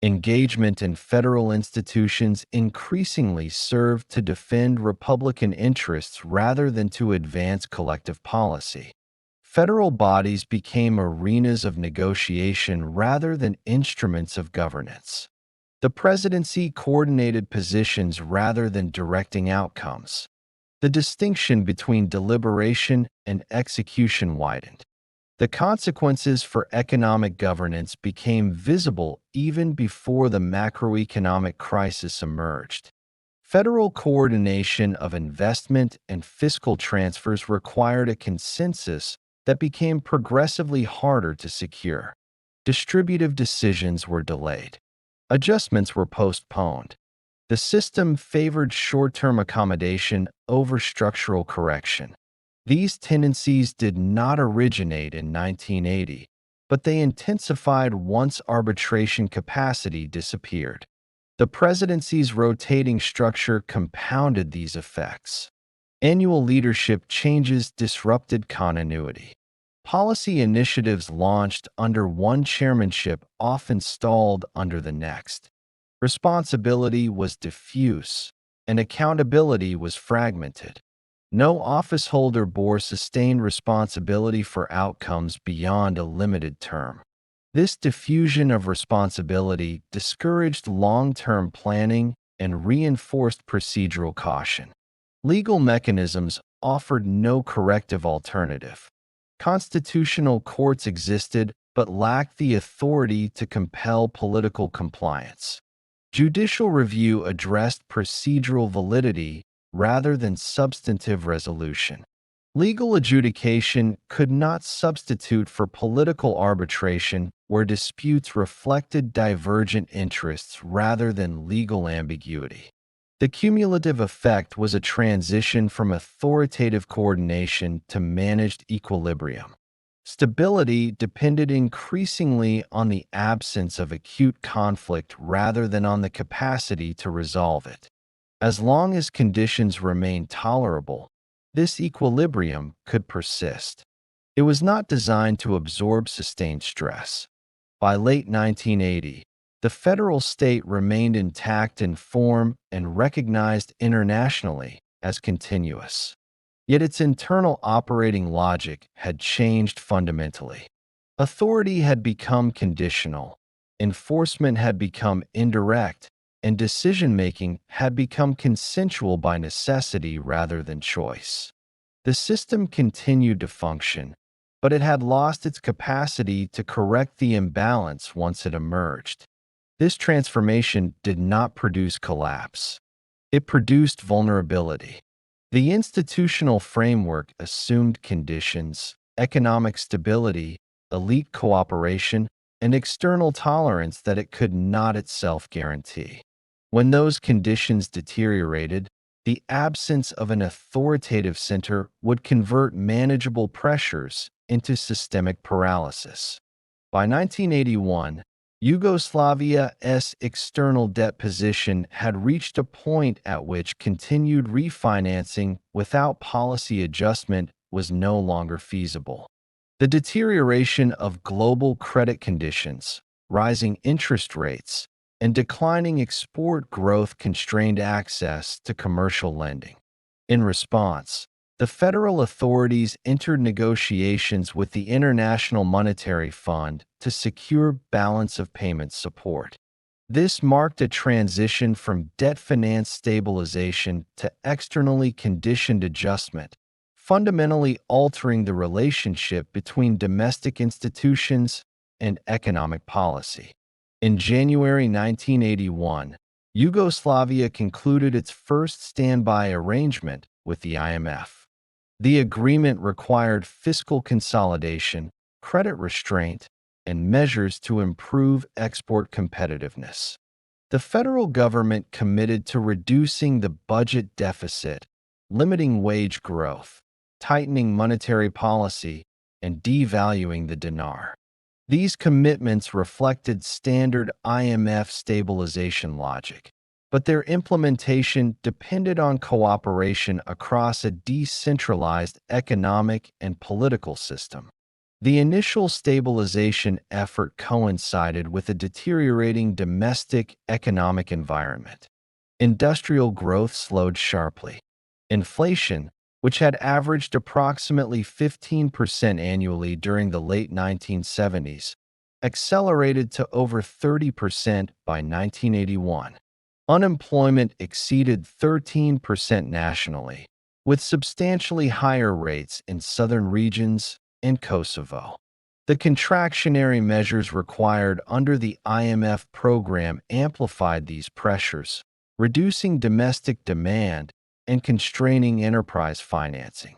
[SPEAKER 1] Engagement in federal institutions increasingly served to defend Republican interests rather than to advance collective policy. Federal bodies became arenas of negotiation rather than instruments of governance. The presidency coordinated positions rather than directing outcomes. The distinction between deliberation and execution widened. The consequences for economic governance became visible even before the macroeconomic crisis emerged. Federal coordination of investment and fiscal transfers required a consensus that became progressively harder to secure. Distributive decisions were delayed. Adjustments were postponed. The system favored short-term accommodation over structural correction. These tendencies did not originate in 1980, but they intensified once arbitration capacity disappeared. The presidency's rotating structure compounded these effects. Annual leadership changes disrupted continuity. Policy initiatives launched under one chairmanship often stalled under the next. Responsibility was diffuse, and accountability was fragmented. No officeholder bore sustained responsibility for outcomes beyond a limited term. This diffusion of responsibility discouraged long-term planning and reinforced procedural caution. Legal mechanisms offered no corrective alternative. Constitutional courts existed but lacked the authority to compel political compliance. Judicial review addressed procedural validity rather than substantive resolution. Legal adjudication could not substitute for political arbitration where disputes reflected divergent interests rather than legal ambiguity. The cumulative effect was a transition from authoritative coordination to managed equilibrium. Stability depended increasingly on the absence of acute conflict rather than on the capacity to resolve it. As long as conditions remained tolerable, this equilibrium could persist. It was not designed to absorb sustained stress. By late 1980, the federal state remained intact in form and recognized internationally as continuous. Yet its internal operating logic had changed fundamentally. Authority had become conditional, enforcement had become indirect, and decision-making had become consensual by necessity rather than choice. The system continued to function, but it had lost its capacity to correct the imbalance once it emerged. This transformation did not produce collapse. It produced vulnerability. The institutional framework assumed conditions, economic stability, elite cooperation, and external tolerance that it could not itself guarantee. When those conditions deteriorated, the absence of an authoritative center would convert manageable pressures into systemic paralysis. By 1981, Yugoslavia's external debt position had reached a point at which continued refinancing without policy adjustment was no longer feasible. The deterioration of global credit conditions, rising interest rates, and declining export growth constrained access to commercial lending. In response, the federal authorities entered negotiations with the International Monetary Fund to secure balance of payments support. This marked a transition from debt-financed stabilization to externally conditioned adjustment, fundamentally altering the relationship between domestic institutions and economic policy. In January 1981, Yugoslavia concluded its first standby arrangement with the IMF. The agreement required fiscal consolidation, credit restraint, and measures to improve export competitiveness. The federal government committed to reducing the budget deficit, limiting wage growth, tightening monetary policy, and devaluing the dinar. These commitments reflected standard IMF stabilization logic, but their implementation depended on cooperation across a decentralized economic and political system. The initial stabilization effort coincided with a deteriorating domestic economic environment. Industrial growth slowed sharply. Inflation, which had averaged approximately 15% annually during the late 1970s, accelerated to over 30% by 1981. Unemployment exceeded 13% nationally, with substantially higher rates in southern regions and Kosovo. The contractionary measures required under the IMF program amplified these pressures, reducing domestic demand and constraining enterprise financing.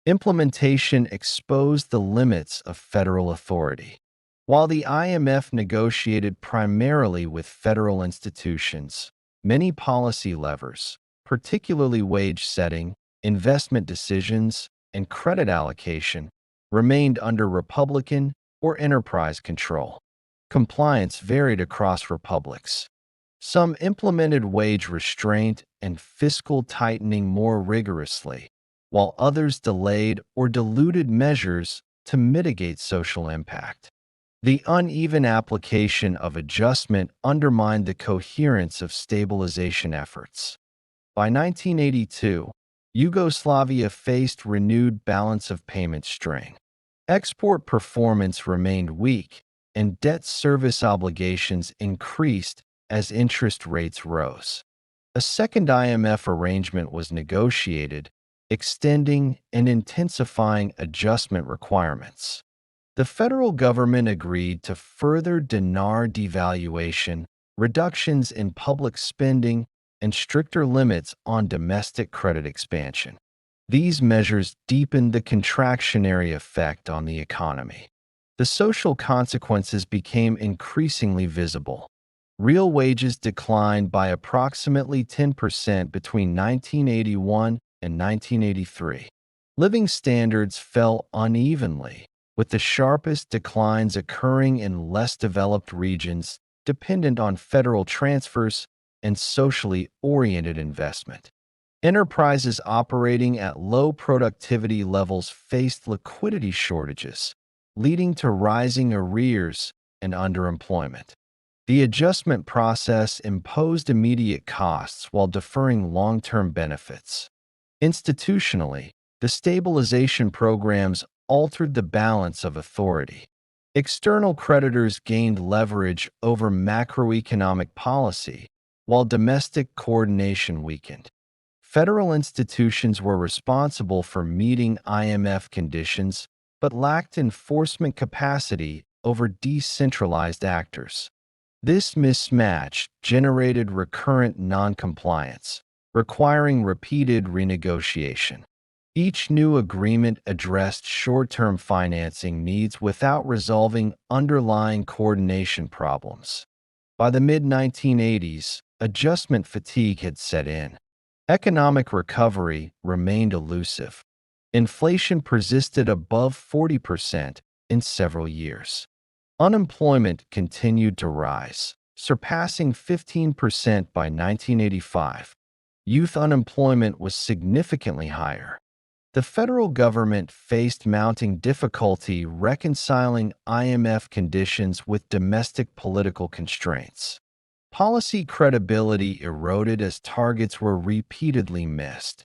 [SPEAKER 1] Implementation exposed the limits of federal authority. While the IMF negotiated primarily with federal institutions, many policy levers, particularly wage setting, investment decisions, and credit allocation, remained under Republican or enterprise control. Compliance varied across republics. Some implemented wage restraint and fiscal tightening more rigorously, while others delayed or diluted measures to mitigate social impact. The uneven application of adjustment undermined the coherence of stabilization efforts. By 1982, Yugoslavia faced renewed balance of payment strain. Export performance remained weak, and debt service obligations increased as interest rates rose. A second IMF arrangement was negotiated, extending and intensifying adjustment requirements. The federal government agreed to further dinar devaluation, reductions in public spending, and stricter limits on domestic credit expansion. These measures deepened the contractionary effect on the economy. The social consequences became increasingly visible. Real wages declined by approximately 10% between 1981 and 1983. Living standards fell unevenly, with the sharpest declines occurring in less developed regions dependent on federal transfers and socially oriented investment. Enterprises operating at low productivity levels faced liquidity shortages, leading to rising arrears and underemployment. The adjustment process imposed immediate costs while deferring long-term benefits. Institutionally, the stabilization programs altered the balance of authority. External creditors gained leverage over macroeconomic policy, while domestic coordination weakened. Federal institutions were responsible for meeting IMF conditions, but lacked enforcement capacity over decentralized actors. This mismatch generated recurrent noncompliance, requiring repeated renegotiation. Each new agreement addressed short-term financing needs without resolving underlying coordination problems. By the mid-1980s, adjustment fatigue had set in. Economic recovery remained elusive. Inflation persisted above 40% in several years. Unemployment continued to rise, surpassing 15% by 1985. Youth unemployment was significantly higher. The federal government faced mounting difficulty reconciling IMF conditions with domestic political constraints. Policy credibility eroded as targets were repeatedly missed.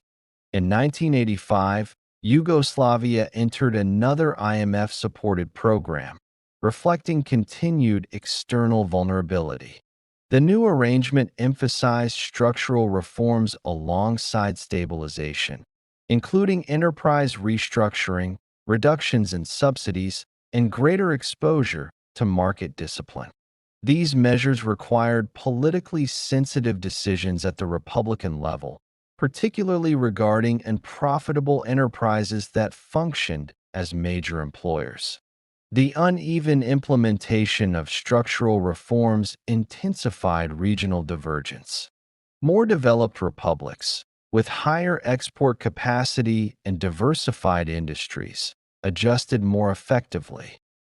[SPEAKER 1] In 1985, Yugoslavia entered another IMF-supported program, reflecting continued external vulnerability. The new arrangement emphasized structural reforms alongside stabilization, including enterprise restructuring, reductions in subsidies, and greater exposure to market discipline. These measures required politically sensitive decisions at the Republican level, particularly regarding unprofitable enterprises that functioned as major employers. The uneven implementation of structural reforms intensified regional divergence. More developed republics, with higher export capacity and diversified industries, adjusted more effectively.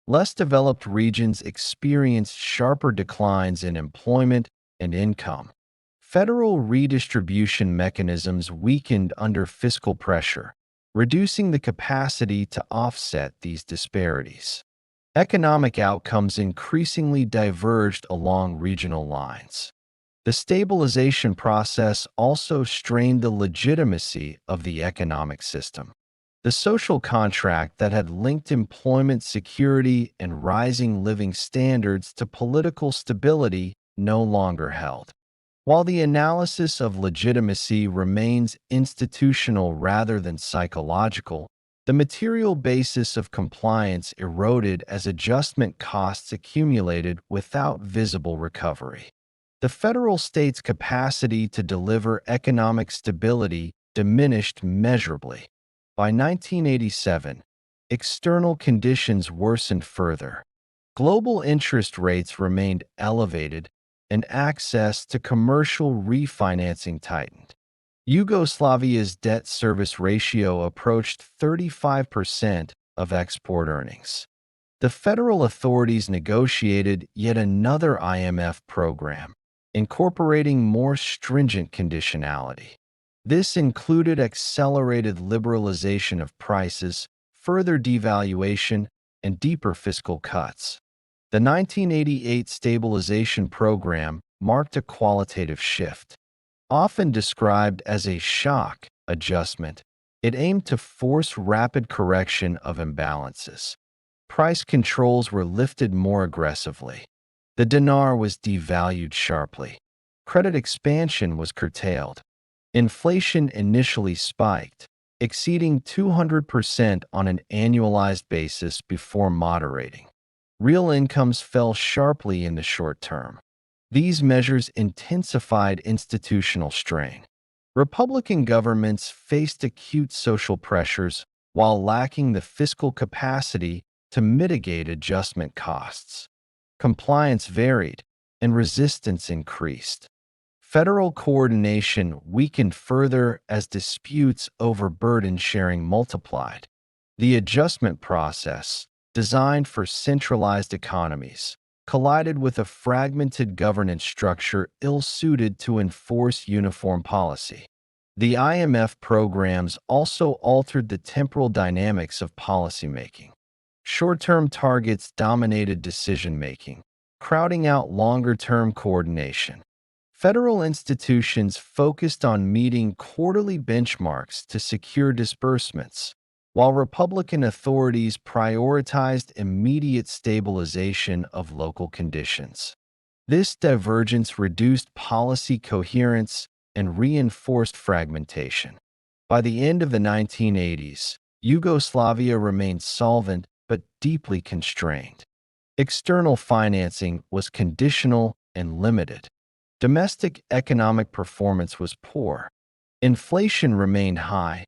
[SPEAKER 1] Less developed regions experienced sharper declines in employment and income. Federal redistribution mechanisms weakened under fiscal pressure, reducing the capacity to offset these disparities. Economic outcomes increasingly diverged along regional lines. The stabilization process also strained the legitimacy of the economic system. The social contract that had linked employment security and rising living standards to political stability no longer held. While the analysis of legitimacy remains institutional rather than psychological, the material basis of compliance eroded as adjustment costs accumulated without visible recovery. The federal state's capacity to deliver economic stability diminished measurably. By 1987, external conditions worsened further. Global interest rates remained elevated, and access to commercial refinancing tightened. Yugoslavia's debt service ratio approached 35% of export earnings. The federal authorities negotiated yet another IMF program, incorporating more stringent conditionality. This included accelerated liberalization of prices, further devaluation, and deeper fiscal cuts. The 1988 stabilization program marked a qualitative shift. Often described as a shock adjustment, it aimed to force rapid correction of imbalances. Price controls were lifted more aggressively. The dinar was devalued sharply. Credit expansion was curtailed. Inflation initially spiked, exceeding 200% on an annualized basis before moderating. Real incomes fell sharply in the short term. These measures intensified institutional strain. Republican governments faced acute social pressures while lacking the fiscal capacity to mitigate adjustment costs. Compliance varied, and resistance increased. Federal coordination weakened further as disputes over burden sharing multiplied. The adjustment process, designed for centralized economies, collided with a fragmented governance structure ill-suited to enforce uniform policy. The IMF programs also altered the temporal dynamics of policymaking. Short-term targets dominated decision-making, crowding out longer-term coordination. Federal institutions focused on meeting quarterly benchmarks to secure disbursements, while Republican authorities prioritized immediate stabilization of local conditions. This divergence reduced policy coherence and reinforced fragmentation. By the end of the 1980s, Yugoslavia remained solvent but deeply constrained. External financing was conditional and limited. Domestic economic performance was poor. Inflation remained high,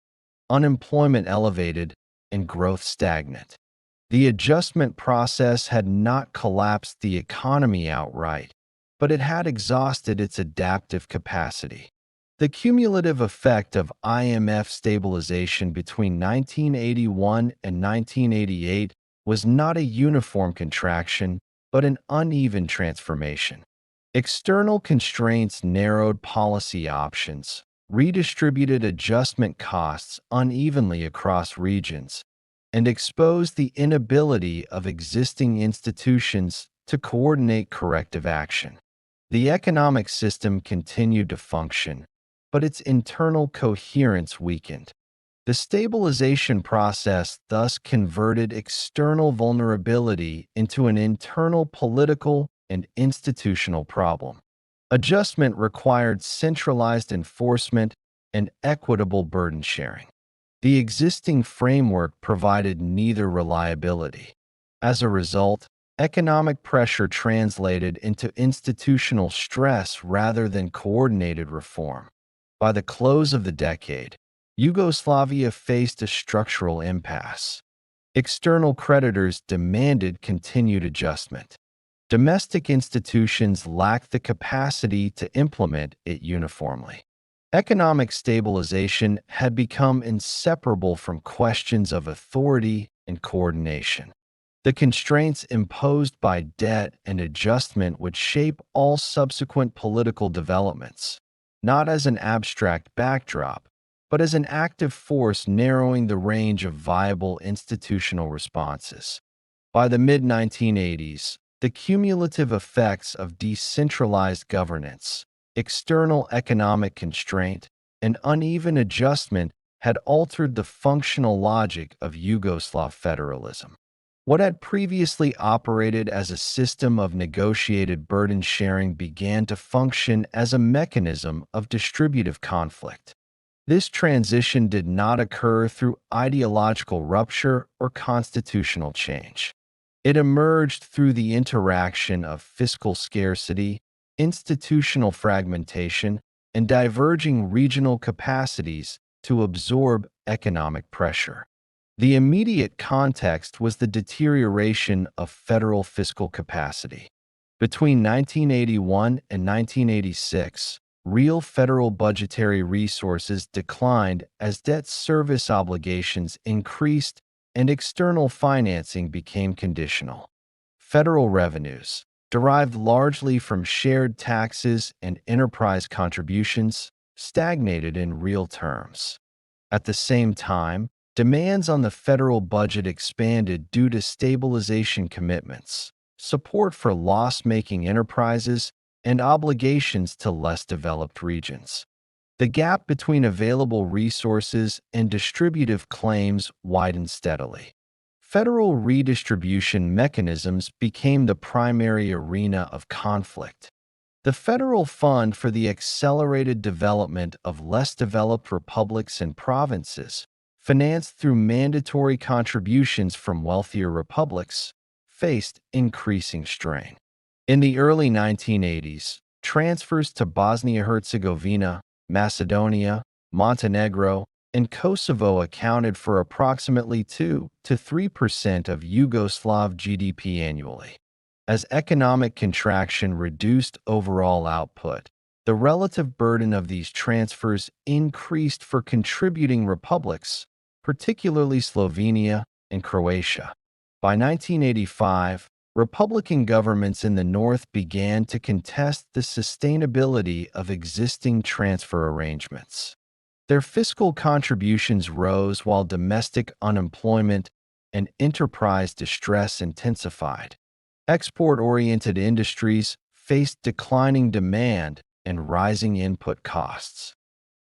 [SPEAKER 1] unemployment elevated, and growth stagnant. The adjustment process had not collapsed the economy outright, but it had exhausted its adaptive capacity. The cumulative effect of IMF stabilization between 1981 and 1988 was not a uniform contraction, but an uneven transformation. External constraints narrowed policy options, redistributed adjustment costs unevenly across regions, and exposed the inability of existing institutions to coordinate corrective action. The economic system continued to function, but its internal coherence weakened. The stabilization process thus converted external vulnerability into an internal political and institutional problem. Adjustment required centralized enforcement and equitable burden sharing. The existing framework provided neither reliability. As a result, economic pressure translated into institutional stress rather than coordinated reform. By the close of the decade, Yugoslavia faced a structural impasse. External creditors demanded continued adjustment. Domestic institutions lacked the capacity to implement it uniformly. Economic stabilization had become inseparable from questions of authority and coordination. The constraints imposed by debt and adjustment would shape all subsequent political developments, not as an abstract backdrop, but as an active force narrowing the range of viable institutional responses. By the mid-1980s, the cumulative effects of decentralized governance, external economic constraint, and uneven adjustment had altered the functional logic of Yugoslav federalism. What had previously operated as a system of negotiated burden sharing began to function as a mechanism of distributive conflict. This transition did not occur through ideological rupture or constitutional change. It emerged through the interaction of fiscal scarcity, institutional fragmentation, and diverging regional capacities to absorb economic pressure. The immediate context was the deterioration of federal fiscal capacity. Between 1981 and 1986, real federal budgetary resources declined as debt service obligations increased and external financing became conditional. Federal revenues, derived largely from shared taxes and enterprise contributions, stagnated in real terms. At the same time, demands on the federal budget expanded due to stabilization commitments, support for loss-making enterprises, and obligations to less developed regions. The gap between available resources and distributive claims widened steadily. Federal redistribution mechanisms became the primary arena of conflict. The Federal Fund for the Accelerated Development of Less Developed Republics and Provinces, financed through mandatory contributions from wealthier republics, faced increasing strain. In the early 1980s, transfers to Bosnia-Herzegovina, Macedonia, Montenegro, and Kosovo accounted for approximately 2 to 3% of Yugoslav GDP annually. As economic contraction reduced overall output, the relative burden of these transfers increased for contributing republics, particularly Slovenia and Croatia. By 1985, Republican governments in the North began to contest the sustainability of existing transfer arrangements. Their fiscal contributions rose while domestic unemployment and enterprise distress intensified. Export-oriented industries faced declining demand and rising input costs.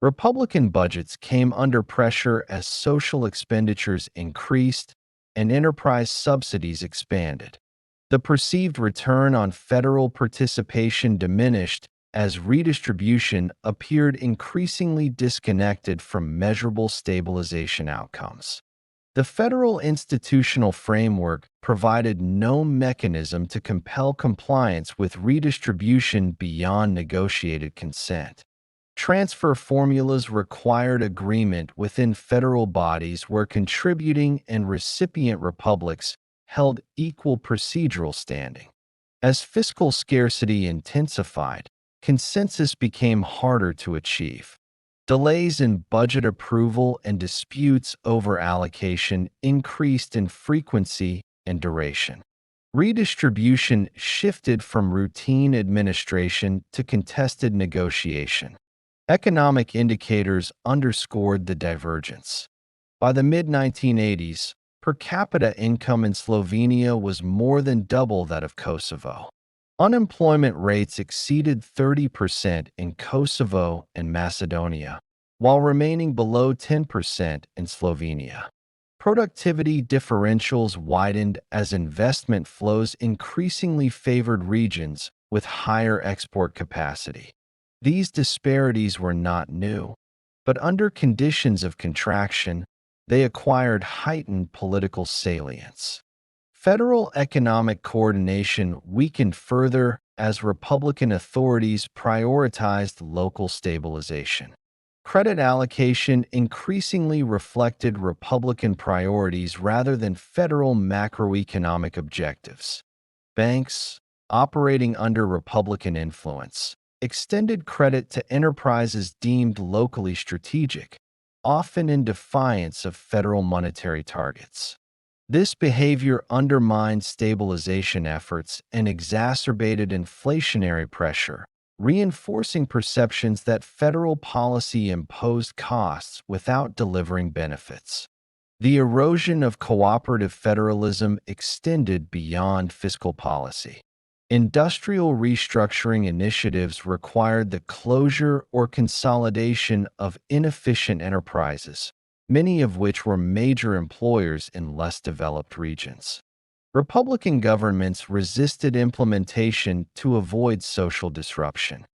[SPEAKER 1] Republican budgets came under pressure as social expenditures increased and enterprise subsidies expanded. The perceived return on federal participation diminished as redistribution appeared increasingly disconnected from measurable stabilization outcomes. The federal institutional framework provided no mechanism to compel compliance with redistribution beyond negotiated consent. Transfer formulas required agreement within federal bodies where contributing and recipient republics held equal procedural standing. As fiscal scarcity intensified, consensus became harder to achieve. Delays in budget approval and disputes over allocation increased in frequency and duration. Redistribution shifted from routine administration to contested negotiation. Economic indicators underscored the divergence. By the mid-1980s, per capita income in Slovenia was more than double that of Kosovo. Unemployment rates exceeded 30% in Kosovo and Macedonia, while remaining below 10% in Slovenia. Productivity differentials widened as investment flows increasingly favored regions with higher export capacity. These disparities were not new, but under conditions of contraction, they acquired heightened political salience. Federal economic coordination weakened further as Republican authorities prioritized local stabilization. Credit allocation increasingly reflected Republican priorities rather than federal macroeconomic objectives. Banks, operating under Republican influence, extended credit to enterprises deemed locally strategic, often in defiance of federal monetary targets. This behavior undermined stabilization efforts and exacerbated inflationary pressure, reinforcing perceptions that federal policy imposed costs without delivering benefits. The erosion of cooperative federalism extended beyond fiscal policy. Industrial restructuring initiatives required the closure or consolidation of inefficient enterprises, many of which were major employers in less developed regions. Republican governments resisted implementation to avoid social disruption.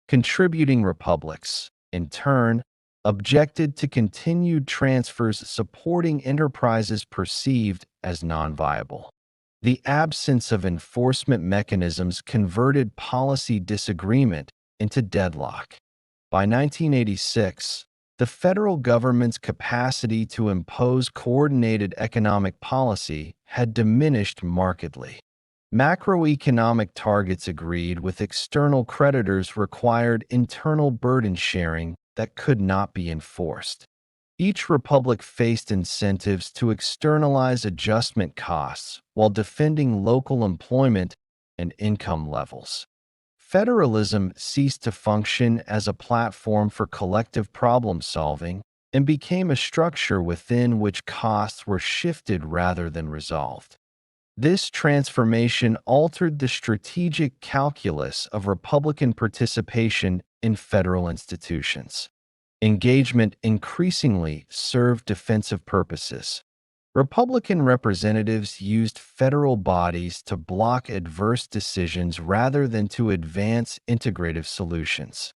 [SPEAKER 1] Contributing republics, in turn, objected to continued transfers supporting enterprises perceived as non-viable. The absence of enforcement mechanisms converted policy disagreement into deadlock. By 1986, the federal government's capacity to impose coordinated economic policy had diminished markedly. Macroeconomic targets agreed with external creditors required internal burden sharing that could not be enforced. Each republic faced incentives to externalize adjustment costs while defending local employment and income levels. Federalism ceased to function as a platform for collective problem solving and became a structure within which costs were shifted rather than resolved. This transformation altered the strategic calculus of Republican participation in federal institutions. Engagement increasingly served defensive purposes. Republican representatives used federal bodies to block adverse decisions rather than to advance integrative solutions.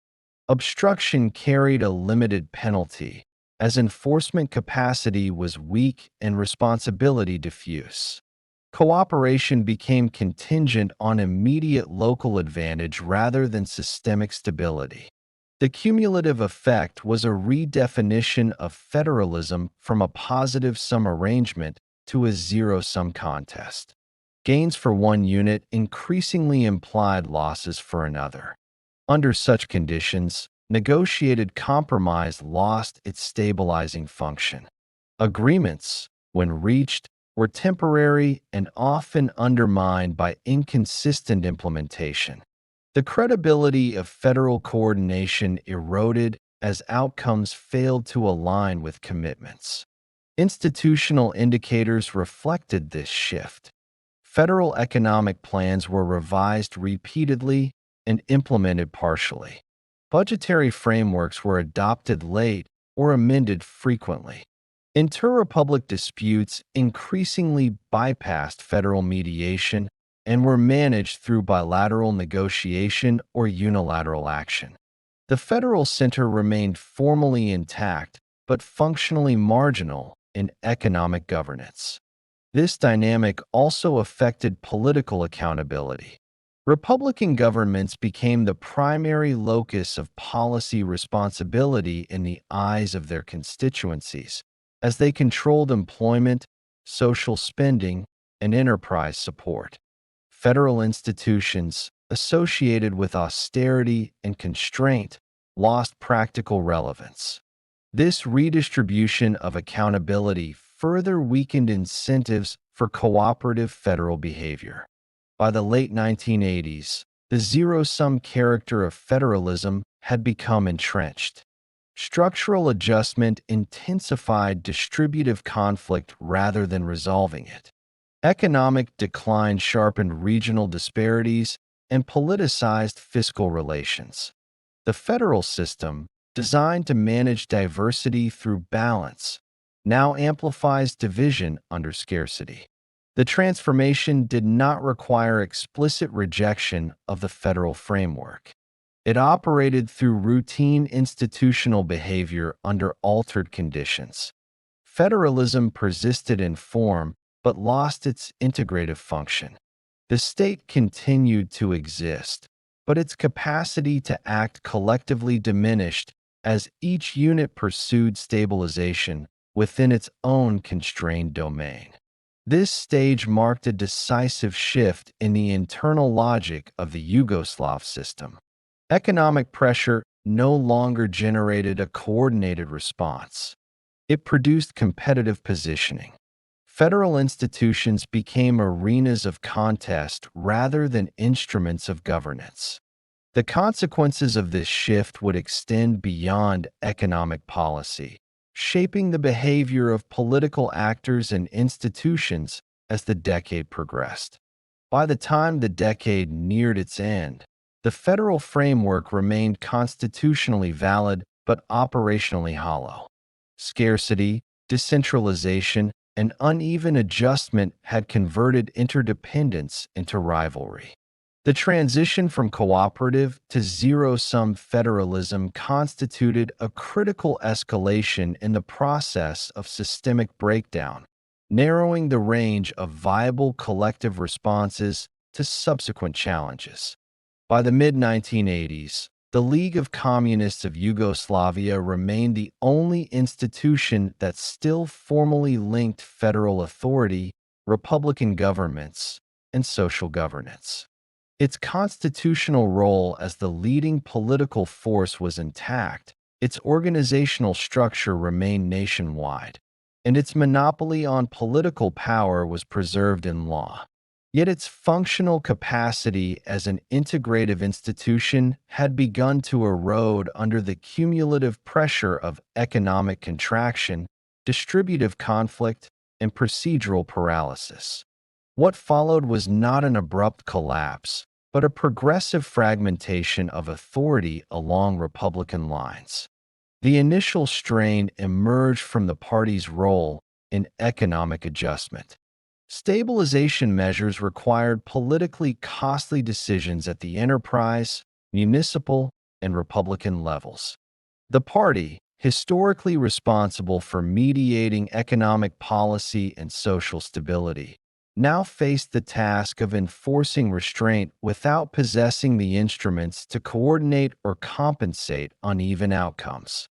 [SPEAKER 1] Obstruction carried a limited penalty, as enforcement capacity was weak and responsibility diffuse. Cooperation became contingent on immediate local advantage rather than systemic stability. The cumulative effect was a redefinition of federalism from a positive-sum arrangement to a zero-sum contest. Gains for one unit increasingly implied losses for another. Under such conditions, negotiated compromise lost its stabilizing function. Agreements, when reached, were temporary and often undermined by inconsistent implementation. The credibility of federal coordination eroded as outcomes failed to align with commitments. Institutional indicators reflected this shift. Federal economic plans were revised repeatedly and implemented partially. Budgetary frameworks were adopted late or amended frequently. Interrepublic disputes increasingly bypassed federal mediation and were managed through bilateral negotiation or unilateral action. The federal center remained formally intact but functionally marginal in economic governance. This dynamic also affected political accountability. Republican governments became the primary locus of policy responsibility in the eyes of their constituencies, as they controlled employment, social spending, and enterprise support. Federal institutions associated with austerity and constraint lost practical relevance. This redistribution of accountability further weakened incentives for cooperative federal behavior. By the late 1980s, the zero-sum character of federalism had become entrenched. Structural adjustment intensified distributive conflict rather than resolving it. Economic decline sharpened regional disparities and politicized fiscal relations. The federal system, designed to manage diversity through balance, now amplifies division under scarcity. The transformation did not require explicit rejection of the federal framework. It operated through routine institutional behavior under altered conditions. Federalism persisted in form but lost its integrative function. The state continued to exist, but its capacity to act collectively diminished as each unit pursued stabilization within its own constrained domain. This stage marked a decisive shift in the internal logic of the Yugoslav system. Economic pressure no longer generated a coordinated response. It produced competitive positioning. Federal institutions became arenas of contest rather than instruments of governance. The consequences of this shift would extend beyond economic policy, shaping the behavior of political actors and institutions as the decade progressed. By the time the decade neared its end, the federal framework remained constitutionally valid but operationally hollow. Scarcity, decentralization, and uneven adjustment had converted interdependence into rivalry. The transition from cooperative to zero-sum federalism constituted a critical escalation in the process of systemic breakdown, narrowing the range of viable collective responses to subsequent challenges. By the mid-1980s, the League of Communists of Yugoslavia remained the only institution that still formally linked federal authority, republican governments, and social governance. Its constitutional role as the leading political force was intact, its organizational structure remained nationwide, and its monopoly on political power was preserved in law. Yet its functional capacity as an integrative institution had begun to erode under the cumulative pressure of economic contraction, distributive conflict, and procedural paralysis. What followed was not an abrupt collapse, but a progressive fragmentation of authority along Republican lines. The initial strain emerged from the party's role in economic adjustment. Stabilization measures required politically costly decisions at the enterprise, municipal, and Republican levels. The party, historically responsible for mediating economic policy and social stability, now faced the task of enforcing restraint without possessing the instruments to coordinate or compensate uneven outcomes.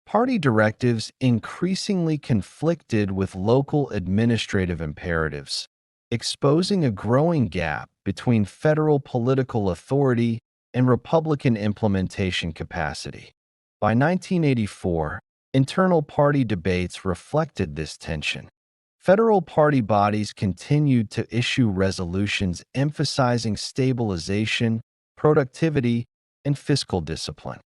[SPEAKER 1] Party directives increasingly conflicted with local administrative imperatives, exposing a growing gap between federal political authority and Republican implementation capacity. By 1984, internal party debates reflected this tension. Federal party bodies continued to issue resolutions emphasizing stabilization, productivity, and fiscal discipline.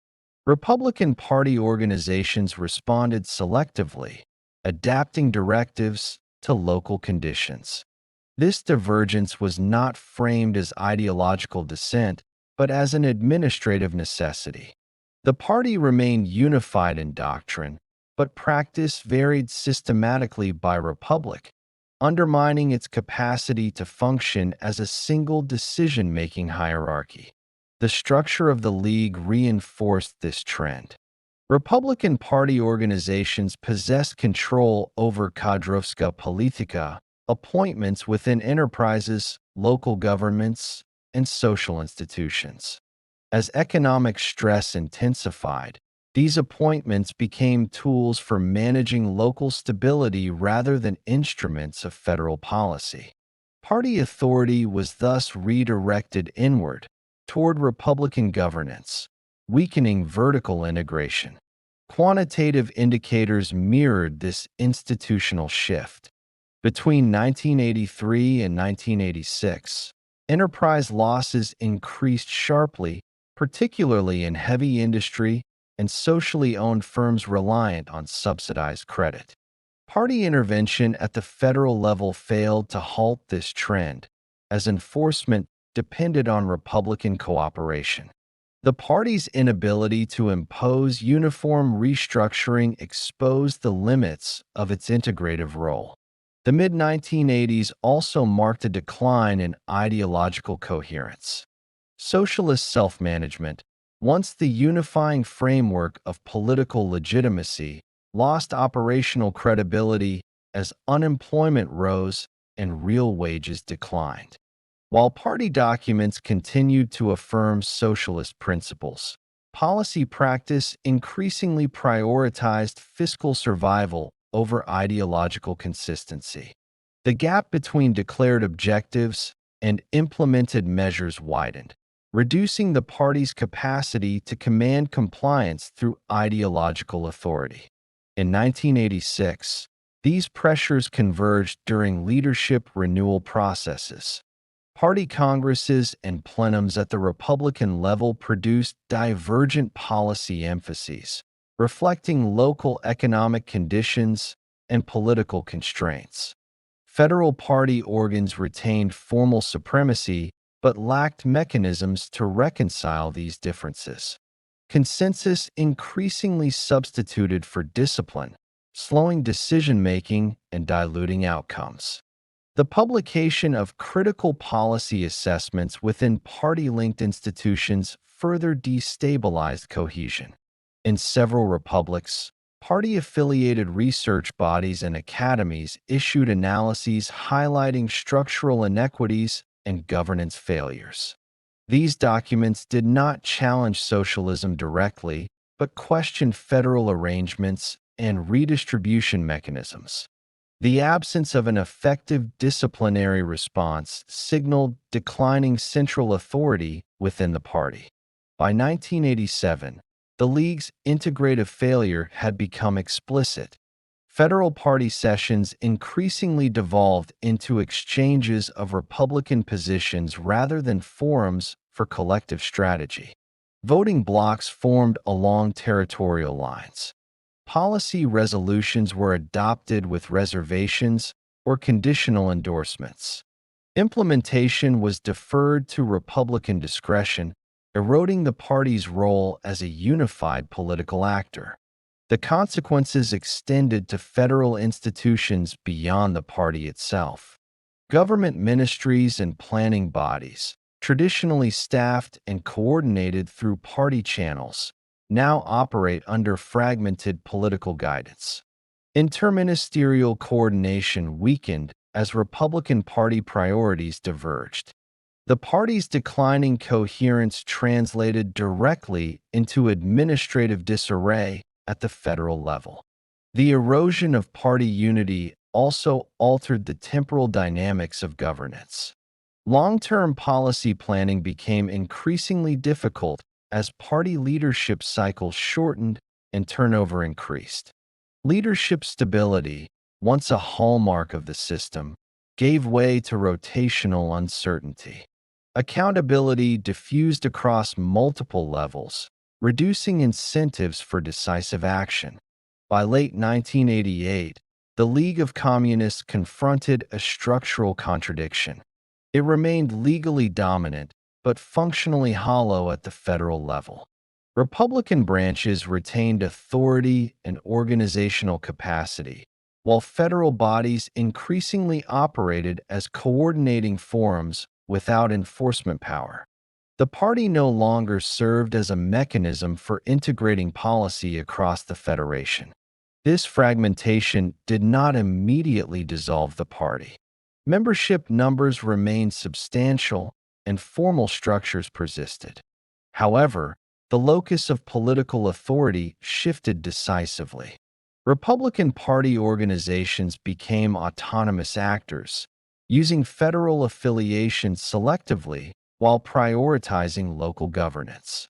[SPEAKER 1] Republican Party organizations responded selectively, adapting directives to local conditions. This divergence was not framed as ideological dissent, but as an administrative necessity. The party remained unified in doctrine, but practice varied systematically by republic, undermining its capacity to function as a single decision-making hierarchy. The structure of the League reinforced this trend. Republican Party organizations possessed control over kadrovska politika, appointments within enterprises, local governments, and social institutions. As economic stress intensified, these appointments became tools for managing local stability rather than instruments of federal policy. Party authority was thus redirected inward, toward Republican governance, weakening vertical integration. Quantitative indicators mirrored this institutional shift. Between 1983 and 1986, enterprise losses increased sharply, particularly in heavy industry and socially owned firms reliant on subsidized credit. Party intervention at the federal level failed to halt this trend, as enforcement depended on Republican cooperation. The party's inability to impose uniform restructuring exposed the limits of its integrative role. The mid-1980s also marked a decline in ideological coherence. Socialist self-management, once the unifying framework of political legitimacy, lost operational credibility as unemployment rose and real wages declined. While party documents continued to affirm socialist principles, policy practice increasingly prioritized fiscal survival over ideological consistency. The gap between declared objectives and implemented measures widened, reducing the party's capacity to command compliance through ideological authority. In 1986, these pressures converged during leadership renewal processes. Party congresses and plenums at the Republican level produced divergent policy emphases, reflecting local economic conditions and political constraints. Federal party organs retained formal supremacy but lacked mechanisms to reconcile these differences. Consensus increasingly substituted for discipline, slowing decision-making and diluting outcomes. The publication of critical policy assessments within party-linked institutions further destabilized cohesion. In several republics, party-affiliated research bodies and academies issued analyses highlighting structural inequities and governance failures. These documents did not challenge socialism directly, but questioned federal arrangements and redistribution mechanisms. The absence of an effective disciplinary response signaled declining central authority within the party. By 1987, the League's integrative failure had become explicit. Federal party sessions increasingly devolved into exchanges of Republican positions rather than forums for collective strategy. Voting blocs formed along territorial lines. Policy resolutions were adopted with reservations or conditional endorsements. Implementation was deferred to Republican discretion, eroding the party's role as a unified political actor. The consequences extended to federal institutions beyond the party itself. Government ministries and planning bodies, traditionally staffed and coordinated through party channels, now operate under fragmented political guidance. Interministerial coordination weakened as Republican Party priorities diverged. The party's declining coherence translated directly into administrative disarray at the federal level. The erosion of party unity also altered the temporal dynamics of governance. Long-term policy planning became increasingly difficult as party leadership cycles shortened and turnover increased. Leadership stability, once a hallmark of the system, gave way to rotational uncertainty. Accountability diffused across multiple levels, reducing incentives for decisive action. By late 1988, the League of Communists confronted a structural contradiction. It remained legally dominant, but functionally hollow at the federal level. Republican branches retained authority and organizational capacity, while federal bodies increasingly operated as coordinating forums without enforcement power. The party no longer served as a mechanism for integrating policy across the federation. This fragmentation did not immediately dissolve the party. Membership numbers remained substantial, and formal structures persisted. However, the locus of political authority shifted decisively. Republican Party organizations became autonomous actors, using federal affiliation selectively while prioritizing local governance.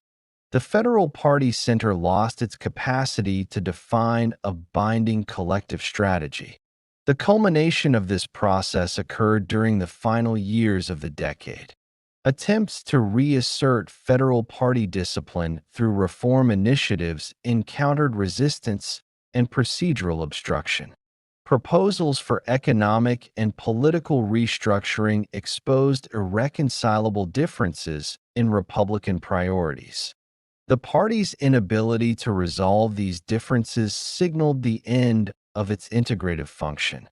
[SPEAKER 1] The federal party center lost its capacity to define a binding collective strategy. The culmination of this process occurred during the final years of the decade. Attempts to reassert federal party discipline through reform initiatives encountered resistance and procedural obstruction. Proposals for economic and political restructuring exposed irreconcilable differences in Republican priorities. The party's inability to resolve these differences signaled the end of its integrative function.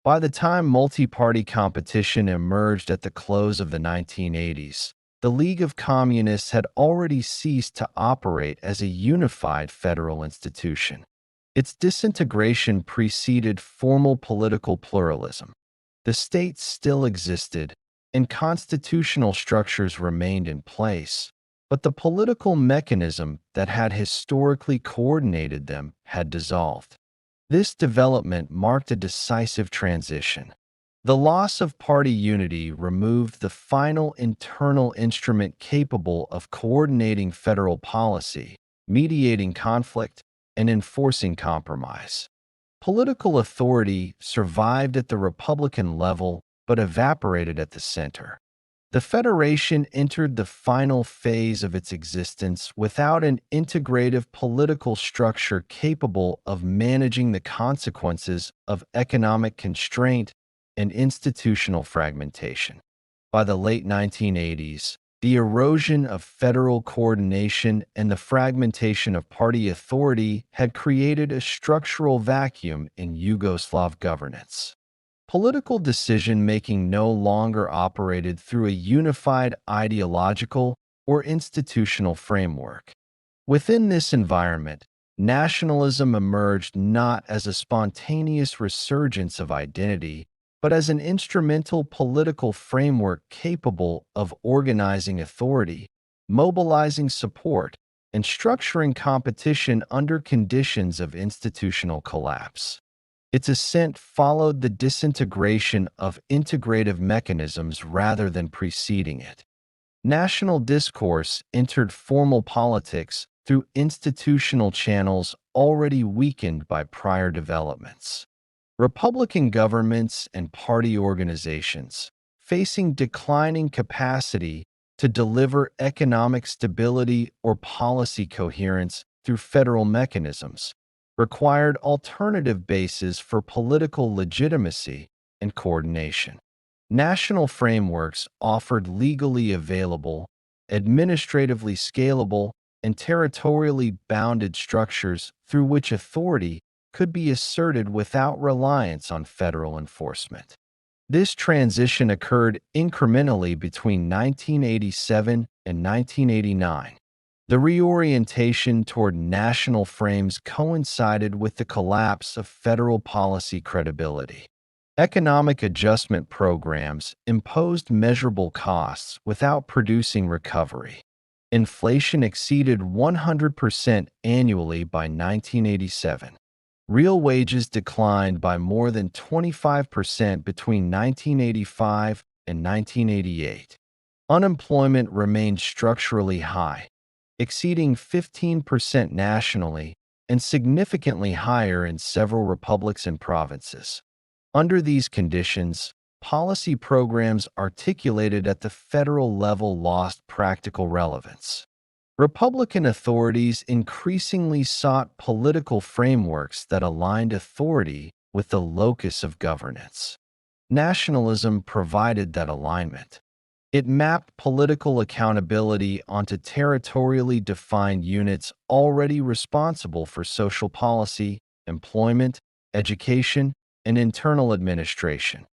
[SPEAKER 1] By the time multi-party competition emerged at the close of the 1980s, the League of Communists had already ceased to operate as a unified federal institution. Its disintegration preceded formal political pluralism. The state still existed, and constitutional structures remained in place, but the political mechanism that had historically coordinated them had dissolved. This development marked a decisive transition. The loss of party unity removed the final internal instrument capable of coordinating federal policy, mediating conflict, and enforcing compromise. Political authority survived at the Republican level but evaporated at the center. The Federation entered the final phase of its existence without an integrative political structure capable of managing the consequences of economic constraint and institutional fragmentation. By the late 1980s, the erosion of federal coordination and the fragmentation of party authority had created a structural vacuum in Yugoslav governance. Political decision-making no longer operated through a unified ideological or institutional framework. Within this environment, nationalism emerged not as a spontaneous resurgence of identity, but as an instrumental political framework capable of organizing authority, mobilizing support, and structuring competition under conditions of institutional collapse. Its ascent followed the disintegration of integrative mechanisms rather than preceding it. National discourse entered formal politics through institutional channels already weakened by prior developments. Republican governments and party organizations, facing declining capacity to deliver economic stability or policy coherence through federal mechanisms, required alternative bases for political legitimacy and coordination. National frameworks offered legally available, administratively scalable, and territorially bounded structures through which authority could be asserted without reliance on federal enforcement. This transition occurred incrementally between 1987 and 1989. The reorientation toward national frames coincided with the collapse of federal policy credibility. Economic adjustment programs imposed measurable costs without producing recovery. Inflation exceeded 100% annually by 1987. Real wages declined by more than 25% between 1985 and 1988. Unemployment remained structurally high, exceeding 15% nationally and significantly higher in several republics and provinces. Under these conditions, policy programs articulated at the federal level lost practical relevance. Republican authorities increasingly sought political frameworks that aligned authority with the locus of governance. Nationalism provided that alignment. It mapped political accountability onto territorially defined units already responsible for social policy, employment, education, and internal administration.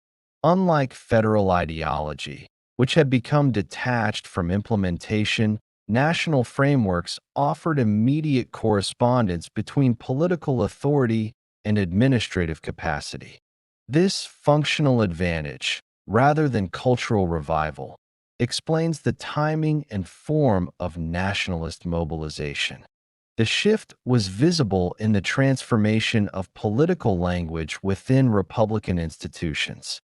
[SPEAKER 1] Unlike federal ideology, which had become detached from implementation, national frameworks offered immediate correspondence between political authority and administrative capacity. This functional advantage, rather than cultural revival, explains the timing and form of nationalist mobilization. The shift was visible in the transformation of political language within Republican institutions.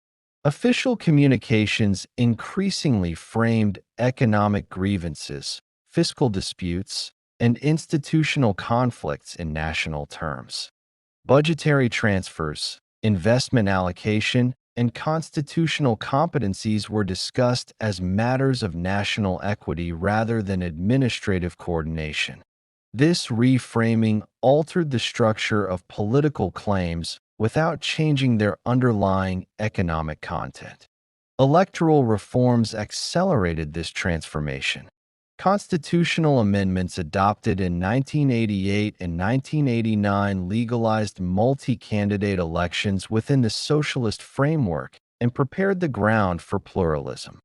[SPEAKER 1] Official communications increasingly framed economic grievances, fiscal disputes, and institutional conflicts in national terms. Budgetary transfers, investment allocation, and constitutional competencies were discussed as matters of national equity rather than administrative coordination. This reframing altered the structure of political claims without changing their underlying economic content. Electoral reforms accelerated this transformation. Constitutional amendments adopted in 1988 and 1989 legalized multi-candidate elections within the socialist framework and prepared the ground for pluralism.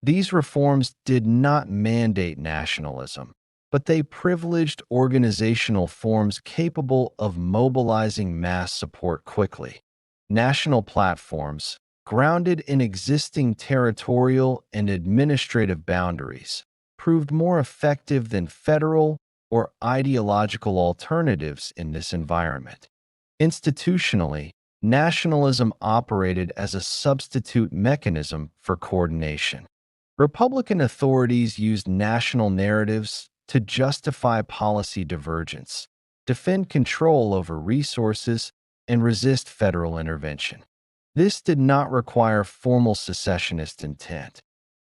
[SPEAKER 1] These reforms did not mandate nationalism, but they privileged organizational forms capable of mobilizing mass support quickly. National platforms, grounded in existing territorial and administrative boundaries, proved more effective than federal or ideological alternatives in this environment. Institutionally, nationalism operated as a substitute mechanism for coordination. Republican authorities used national narratives to justify policy divergence, defend control over resources, and resist federal intervention. This did not require formal secessionist intent.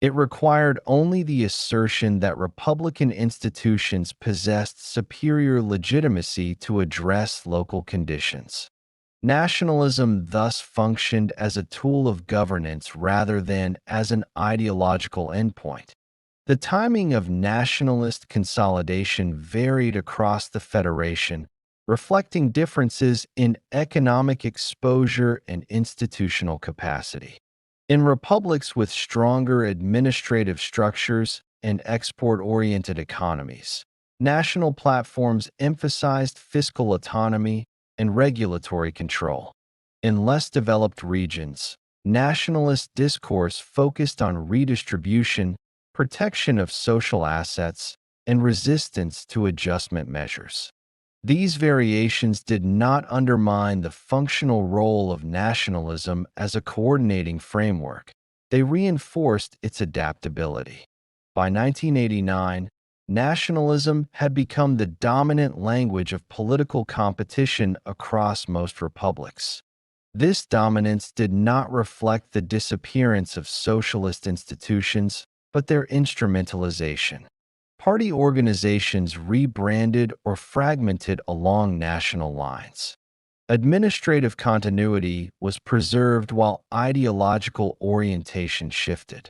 [SPEAKER 1] It required only the assertion that Republican institutions possessed superior legitimacy to address local conditions. Nationalism thus functioned as a tool of governance rather than as an ideological endpoint. The timing of nationalist consolidation varied across the Federation, reflecting differences in economic exposure and institutional capacity. In republics with stronger administrative structures and export-oriented economies, national platforms emphasized fiscal autonomy and regulatory control. In less developed regions, nationalist discourse focused on redistribution, protection of social assets, and resistance to adjustment measures. These variations did not undermine the functional role of nationalism as a coordinating framework. They reinforced its adaptability. By 1989, nationalism had become the dominant language of political competition across most republics. This dominance did not reflect the disappearance of socialist institutions, but their instrumentalization. Party organizations rebranded or fragmented along national lines. Administrative continuity was preserved while ideological orientation shifted.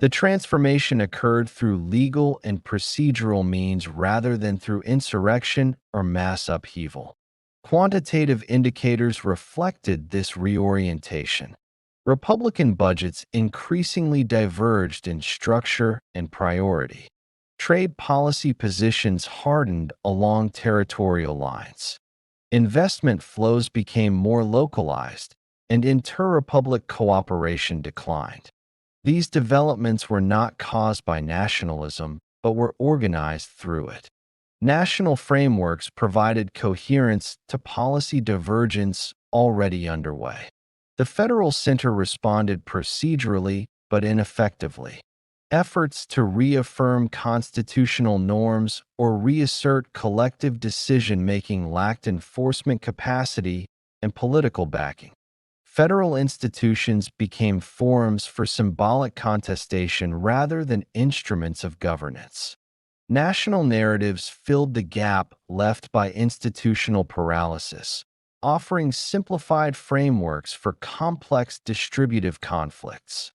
[SPEAKER 1] The transformation occurred through legal and procedural means rather than through insurrection or mass upheaval. Quantitative indicators reflected this reorientation. Republican budgets increasingly diverged in structure and priority. Trade policy positions hardened along territorial lines. Investment flows became more localized, and inter-republic cooperation declined. These developments were not caused by nationalism, but were organized through it. National frameworks provided coherence to policy divergence already underway. The federal center responded procedurally but ineffectively. Efforts to reaffirm constitutional norms or reassert collective decision-making lacked enforcement capacity and political backing. Federal institutions became forums for symbolic contestation rather than instruments of governance. National narratives filled the gap left by institutional paralysis, offering simplified frameworks for complex distributive conflicts.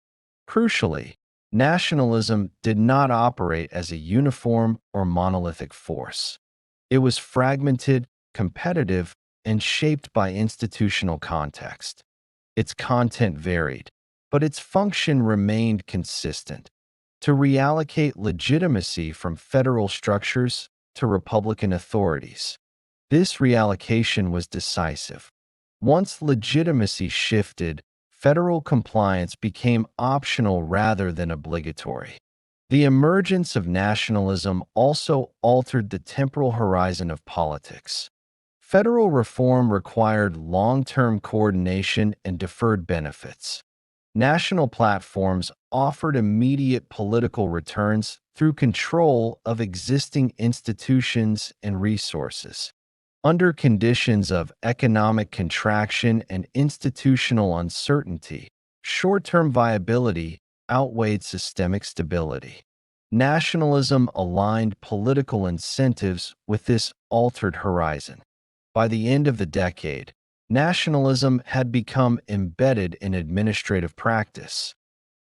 [SPEAKER 1] Crucially, nationalism did not operate as a uniform or monolithic force. It was fragmented, competitive, and shaped by institutional context. Its content varied, but its function remained consistent: to reallocate legitimacy from federal structures to Republican authorities. This reallocation was decisive. Once legitimacy shifted, federal compliance became optional rather than obligatory. The emergence of nationalism also altered the temporal horizon of politics. Federal reform required long-term coordination and deferred benefits. National platforms offered immediate political returns through control of existing institutions and resources. Under conditions of economic contraction and institutional uncertainty, short-term viability outweighed systemic stability. Nationalism aligned political incentives with this altered horizon. By the end of the decade, Nationalism had become embedded in administrative practice.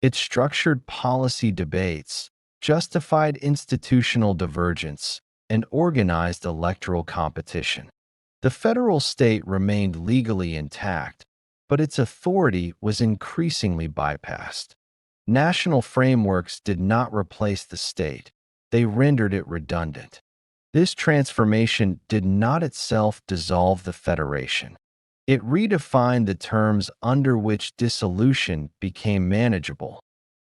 [SPEAKER 1] It structured policy debates, justified institutional divergence, and organized electoral competition. The federal state remained legally intact, but its authority was increasingly bypassed. National frameworks did not replace the state, they rendered it redundant. This transformation did not itself dissolve the federation. It redefined the terms under which dissolution became manageable.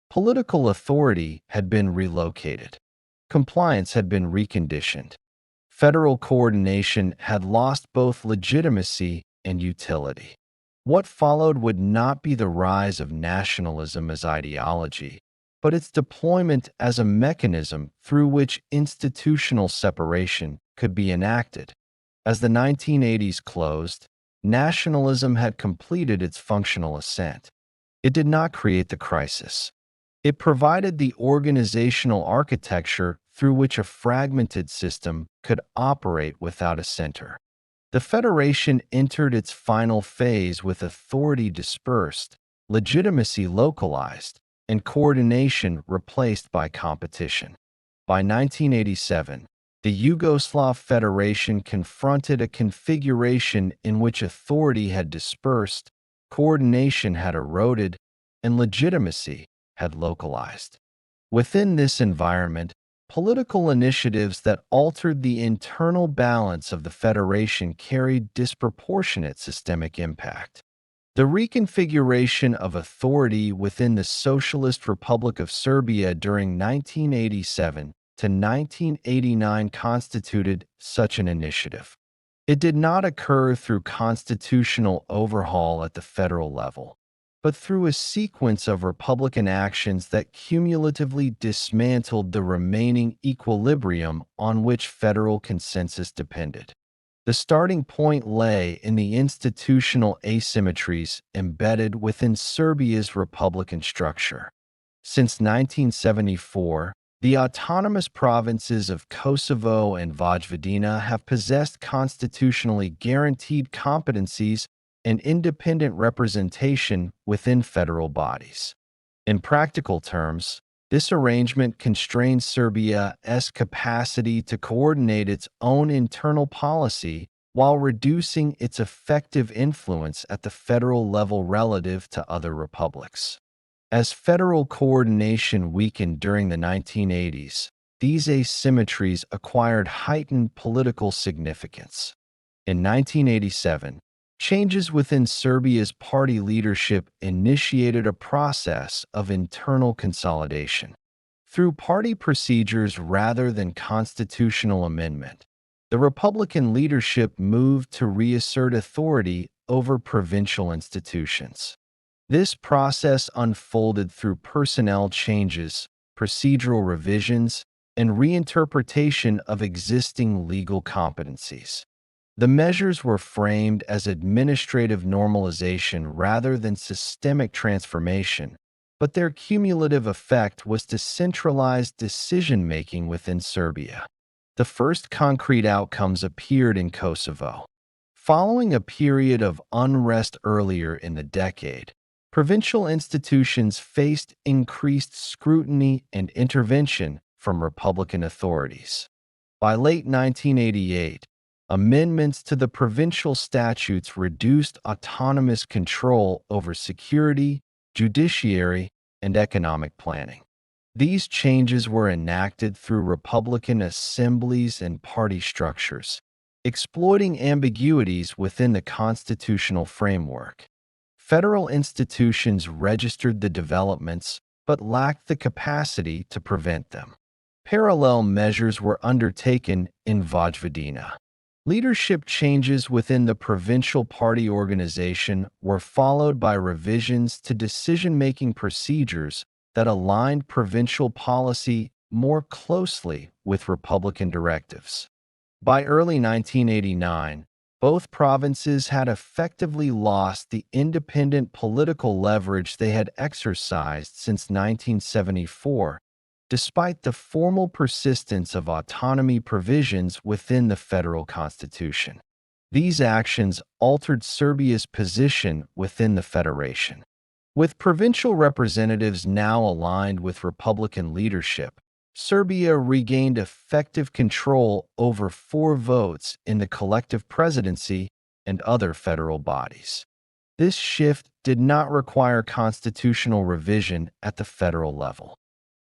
[SPEAKER 1] Political authority had been relocated. Compliance had been reconditioned. Federal coordination had lost both legitimacy and utility. What followed would not be the rise of nationalism as ideology, but its deployment as a mechanism through which institutional separation could be enacted. As the 1980s closed, nationalism had completed its functional ascent. It did not create the crisis. It provided the organizational architecture through which a fragmented system could operate without a center. The Federation entered its final phase with authority dispersed, legitimacy localized, and coordination replaced by competition. By 1987, the Yugoslav Federation confronted a configuration in which authority had dispersed, coordination had eroded, and legitimacy had localized. Within this environment, political initiatives that altered the internal balance of the Federation carried disproportionate systemic impact. The reconfiguration of authority within the Socialist Republic of Serbia during 1987 to 1989 constituted such an initiative. It did not occur through constitutional overhaul at the federal level, but through a sequence of Republican actions that cumulatively dismantled the remaining equilibrium on which federal consensus depended. The starting point lay in the institutional asymmetries embedded within Serbia's republican structure. Since 1974, the autonomous provinces of Kosovo and Vojvodina have possessed constitutionally guaranteed competencies and independent representation within federal bodies. In practical terms, this arrangement constrains Serbia's capacity to coordinate its own internal policy while reducing its effective influence at the federal level relative to other republics. As federal coordination weakened during the 1980s, these asymmetries acquired heightened political significance. In 1987, changes within Serbia's party leadership initiated a process of internal consolidation. Through party procedures rather than constitutional amendment, the Republican leadership moved to reassert authority over provincial institutions. This process unfolded through personnel changes, procedural revisions, and reinterpretation of existing legal competencies. The measures were framed as administrative normalization rather than systemic transformation, but their cumulative effect was to centralize decision-making within Serbia. The first concrete outcomes appeared in Kosovo. Following a period of unrest earlier in the decade, provincial institutions faced increased scrutiny and intervention from Republican authorities. By late 1988, amendments to the provincial statutes reduced autonomous control over security, judiciary, and economic planning. These changes were enacted through Republican assemblies and party structures, exploiting ambiguities within the constitutional framework. Federal institutions registered the developments but lacked the capacity to prevent them. Parallel measures were undertaken in Vojvodina. Leadership changes within the provincial party organization were followed by revisions to decision-making procedures that aligned provincial policy more closely with Republican directives. By early 1989, both provinces had effectively lost the independent political leverage they had exercised since 1974, despite the formal persistence of autonomy provisions within the federal constitution. These actions altered Serbia's position within the federation. With provincial representatives now aligned with Republican leadership, Serbia regained effective control over 4 votes in the collective presidency and other federal bodies. This shift did not require constitutional revision at the federal level.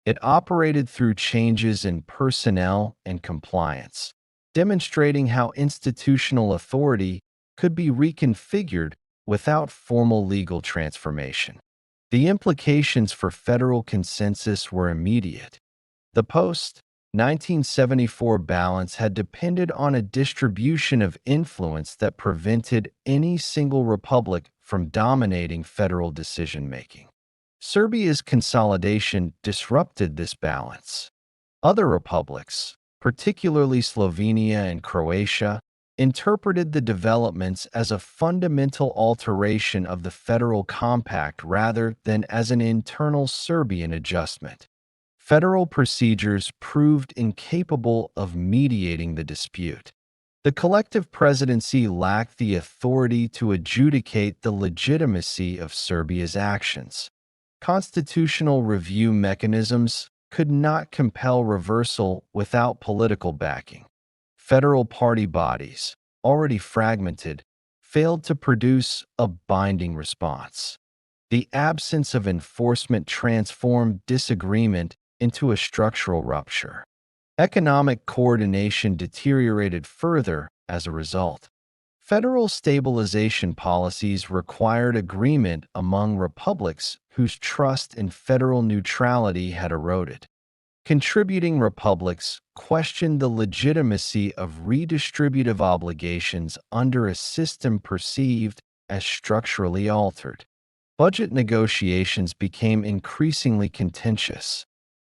[SPEAKER 1] It operated through changes in personnel and compliance, demonstrating how institutional authority could be reconfigured without formal legal transformation. The implications for federal consensus were immediate. The post-1974 balance had depended on a distribution of influence that prevented any single republic from dominating federal decision-making. Serbia's consolidation disrupted this balance. Other republics, particularly Slovenia and Croatia, interpreted the developments as a fundamental alteration of the federal compact rather than as an internal Serbian adjustment. Federal procedures proved incapable of mediating the dispute. The collective presidency lacked the authority to adjudicate the legitimacy of Serbia's actions. Constitutional review mechanisms could not compel reversal without political backing. Federal party bodies, already fragmented, failed to produce a binding response. The absence of enforcement transformed disagreement into a structural rupture. Economic coordination deteriorated further as a result. Federal stabilization policies required agreement among republics whose trust in federal neutrality had eroded. Contributing republics questioned the legitimacy of redistributive obligations under a system perceived as structurally altered. Budget negotiations became increasingly contentious.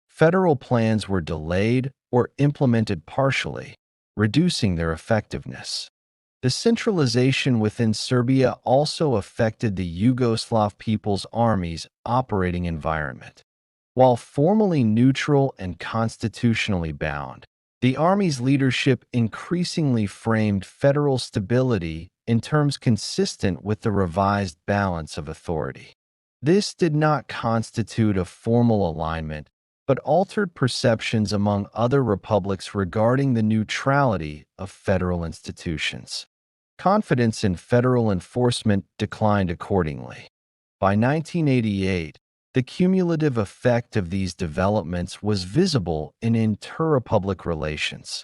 [SPEAKER 1] Federal plans were delayed or implemented partially, reducing their effectiveness. The centralization within Serbia also affected the Yugoslav People's Army's operating environment. While formally neutral and constitutionally bound, the Army's leadership increasingly framed federal stability in terms consistent with the revised balance of authority. This did not constitute a formal alignment, but altered perceptions among other republics regarding the neutrality of federal institutions. Confidence in federal enforcement declined accordingly. By 1988, the cumulative effect of these developments was visible in inter-republic relations.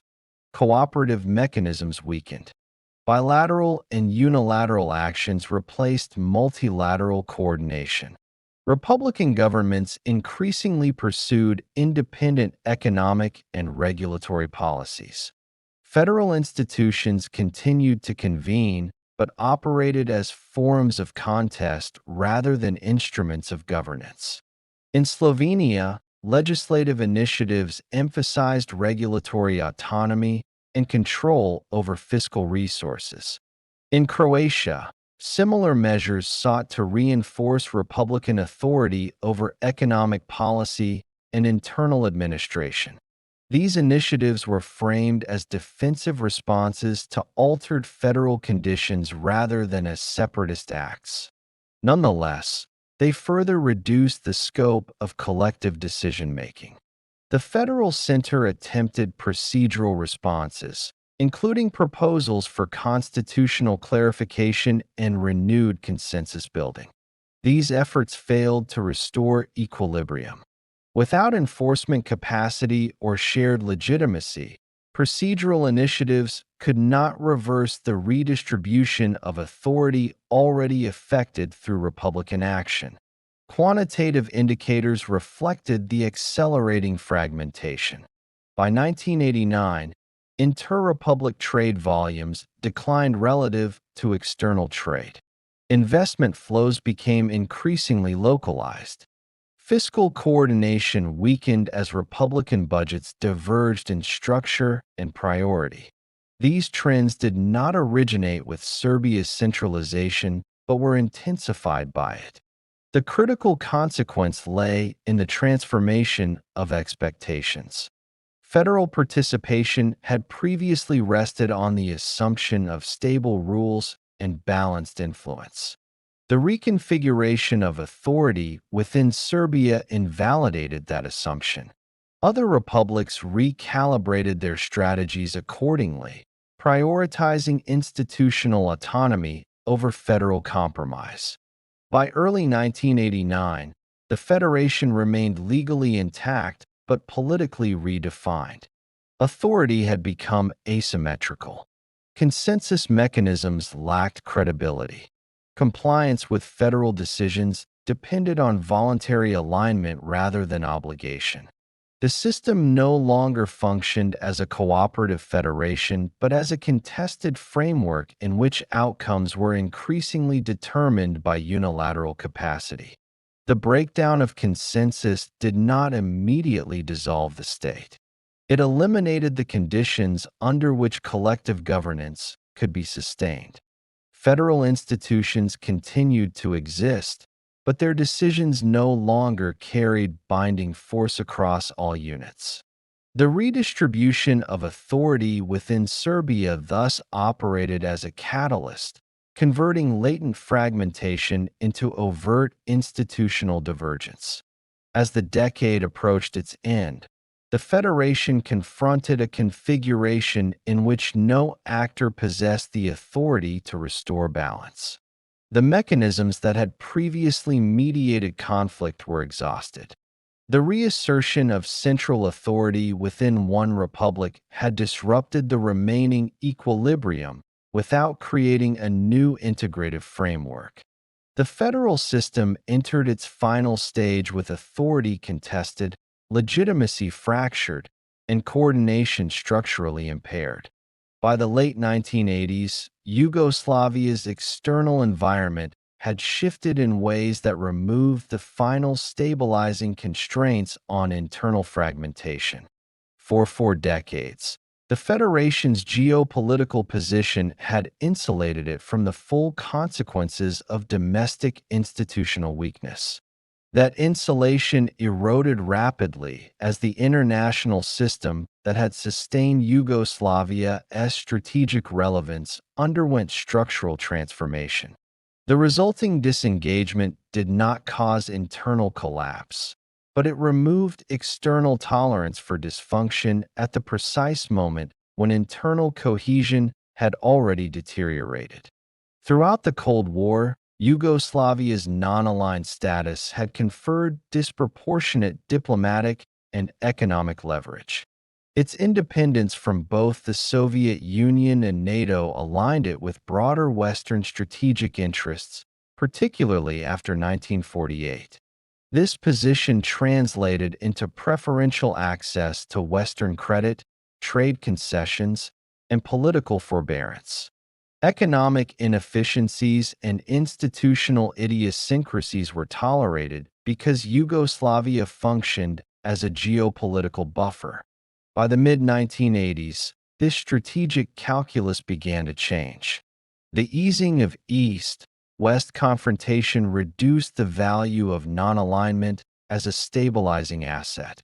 [SPEAKER 1] Cooperative mechanisms weakened. Bilateral and unilateral actions replaced multilateral coordination. Republican governments increasingly pursued independent economic and regulatory policies. Federal institutions continued to convene, but operated as forums of contest rather than instruments of governance. In Slovenia, legislative initiatives emphasized regulatory autonomy and control over fiscal resources. In Croatia, similar measures sought to reinforce Republican authority over economic policy and internal administration. These initiatives were framed as defensive responses to altered federal conditions rather than as separatist acts. Nonetheless, they further reduced the scope of collective decision-making. The federal center attempted procedural responses, including proposals for constitutional clarification and renewed consensus building. These efforts failed to restore equilibrium. Without enforcement capacity or shared legitimacy, procedural initiatives could not reverse the redistribution of authority already effected through Republican action. Quantitative indicators reflected the accelerating fragmentation. By 1989, inter-republic trade volumes declined relative to external trade. Investment flows became increasingly localized. Fiscal coordination weakened as Republican budgets diverged in structure and priority. These trends did not originate with Serbia's centralization, but were intensified by it. The critical consequence lay in the transformation of expectations. Federal participation had previously rested on the assumption of stable rules and balanced influence. The reconfiguration of authority within Serbia invalidated that assumption. Other republics recalibrated their strategies accordingly, prioritizing institutional autonomy over federal compromise. By early 1989, the federation remained legally intact but politically redefined. Authority had become asymmetrical. Consensus mechanisms lacked credibility. Compliance with federal decisions depended on voluntary alignment rather than obligation. The system no longer functioned as a cooperative federation, but as a contested framework in which outcomes were increasingly determined by unilateral capacity. The breakdown of consensus did not immediately dissolve the state. It eliminated the conditions under which collective governance could be sustained. Federal institutions continued to exist, but their decisions no longer carried binding force across all units. The redistribution of authority within Serbia thus operated as a catalyst, converting latent fragmentation into overt institutional divergence. As the decade approached its end, the Federation confronted a configuration in which no actor possessed the authority to restore balance. The mechanisms that had previously mediated conflict were exhausted. The reassertion of central authority within one republic had disrupted the remaining equilibrium without creating a new integrative framework. The federal system entered its final stage with authority contested, legitimacy fractured, and coordination structurally impaired. By the late 1980s, Yugoslavia's external environment had shifted in ways that removed the final stabilizing constraints on internal fragmentation. For 4 decades, the Federation's geopolitical position had insulated it from the full consequences of domestic institutional weakness. That insulation eroded rapidly as the international system that had sustained Yugoslavia's strategic relevance underwent structural transformation. The resulting disengagement did not cause internal collapse, but it removed external tolerance for dysfunction at the precise moment when internal cohesion had already deteriorated. Throughout the Cold War, Yugoslavia's non-aligned status had conferred disproportionate diplomatic and economic leverage. Its independence from both the Soviet Union and NATO aligned it with broader Western strategic interests, particularly after 1948. This position translated into preferential access to Western credit, trade concessions, and political forbearance. Economic inefficiencies and institutional idiosyncrasies were tolerated because Yugoslavia functioned as a geopolitical buffer. By the mid-1980s, this strategic calculus began to change. The easing of East-West confrontation reduced the value of non-alignment as a stabilizing asset.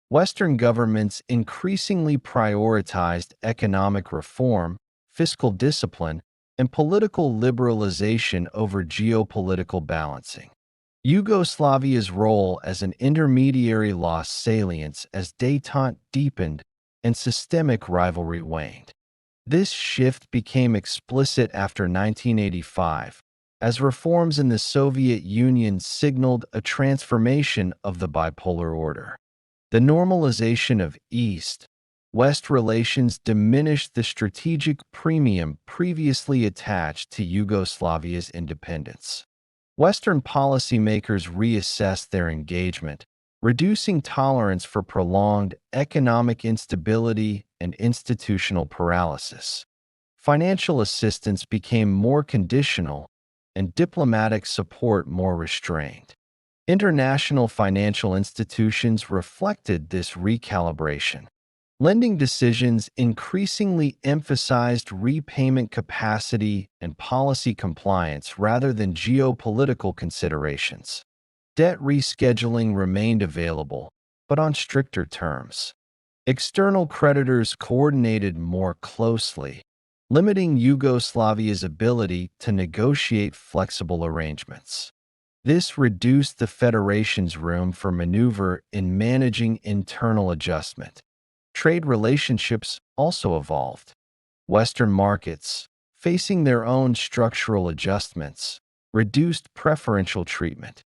[SPEAKER 1] Western governments increasingly prioritized economic reform, fiscal discipline, and political liberalization over geopolitical balancing. Yugoslavia's role as an intermediary lost salience as détente deepened and systemic rivalry waned. This shift became explicit after 1985, as reforms in the Soviet Union signaled a transformation of the bipolar order. The normalization of East-West relations diminished the strategic premium previously attached to Yugoslavia's independence. Western policymakers reassessed their engagement, reducing tolerance for prolonged economic instability and institutional paralysis. Financial assistance became more conditional, and diplomatic support more restrained. International financial institutions reflected this recalibration. Lending decisions increasingly emphasized repayment capacity and policy compliance rather than geopolitical considerations. Debt rescheduling remained available, but on stricter terms. External creditors coordinated more closely, limiting Yugoslavia's ability to negotiate flexible arrangements. This reduced the Federation's room for maneuver in managing internal adjustment. Trade relationships also evolved. Western markets, facing their own structural adjustments, reduced preferential treatment.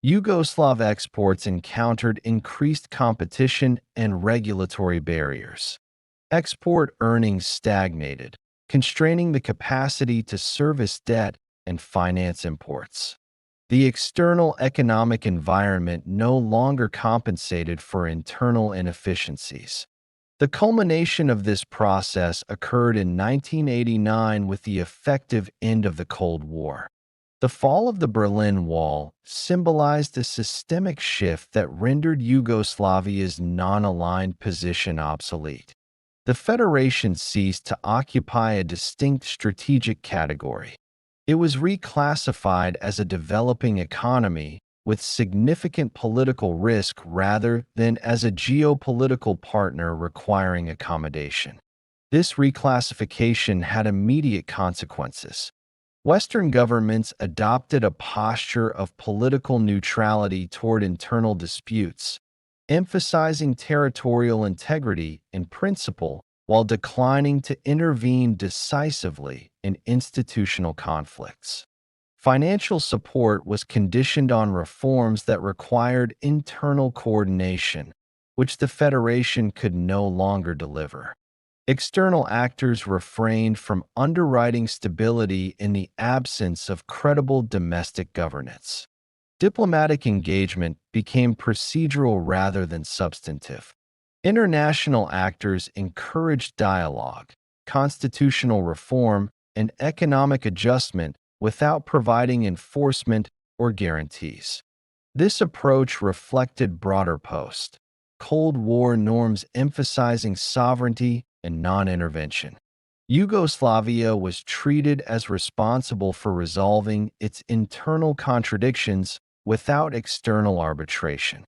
[SPEAKER 1] Yugoslav exports encountered increased competition and regulatory barriers. Export earnings stagnated, constraining the capacity to service debt and finance imports. The external economic environment no longer compensated for internal inefficiencies. The culmination of this process occurred in 1989 with the effective end of the Cold War. The fall of the Berlin Wall symbolized a systemic shift that rendered Yugoslavia's non-aligned position obsolete. The Federation ceased to occupy a distinct strategic category. It was reclassified as a developing economy with significant political risk rather than as a geopolitical partner requiring accommodation. This reclassification had immediate consequences. Western governments adopted a posture of political neutrality toward internal disputes, emphasizing territorial integrity in principle while declining to intervene decisively in institutional conflicts. Financial support was conditioned on reforms that required internal coordination, which the Federation could no longer deliver. External actors refrained from underwriting stability in the absence of credible domestic governance. Diplomatic engagement became procedural rather than substantive. International actors encouraged dialogue, constitutional reform, and economic adjustment without providing enforcement or guarantees. This approach reflected broader post-Cold War norms emphasizing sovereignty and non-intervention. Yugoslavia was treated as responsible for resolving its internal contradictions without external arbitration.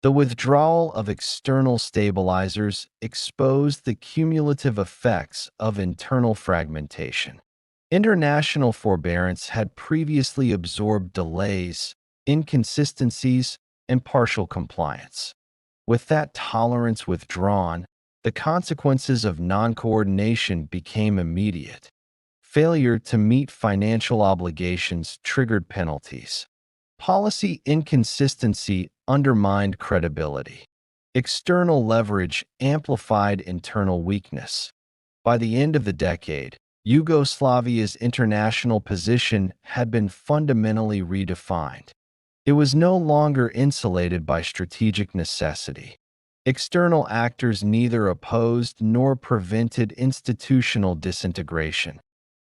[SPEAKER 1] The withdrawal of external stabilizers exposed the cumulative effects of internal fragmentation. International forbearance had previously absorbed delays, inconsistencies, and partial compliance. With that tolerance withdrawn, the consequences of non-coordination became immediate. Failure to meet financial obligations triggered penalties. Policy inconsistency undermined credibility. External leverage amplified internal weakness. By the end of the decade, Yugoslavia's international position had been fundamentally redefined. It was no longer insulated by strategic necessity. External actors neither opposed nor prevented institutional disintegration.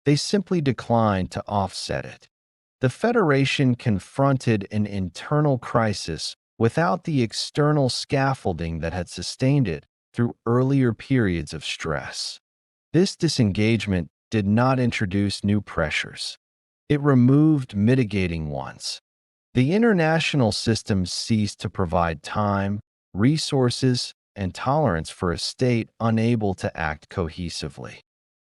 [SPEAKER 1] They simply declined to offset it. The Federation confronted an internal crisis without the external scaffolding that had sustained it through earlier periods of stress. This disengagement did not introduce new pressures. It removed mitigating ones. The international system ceased to provide time, resources, and tolerance for a state unable to act cohesively.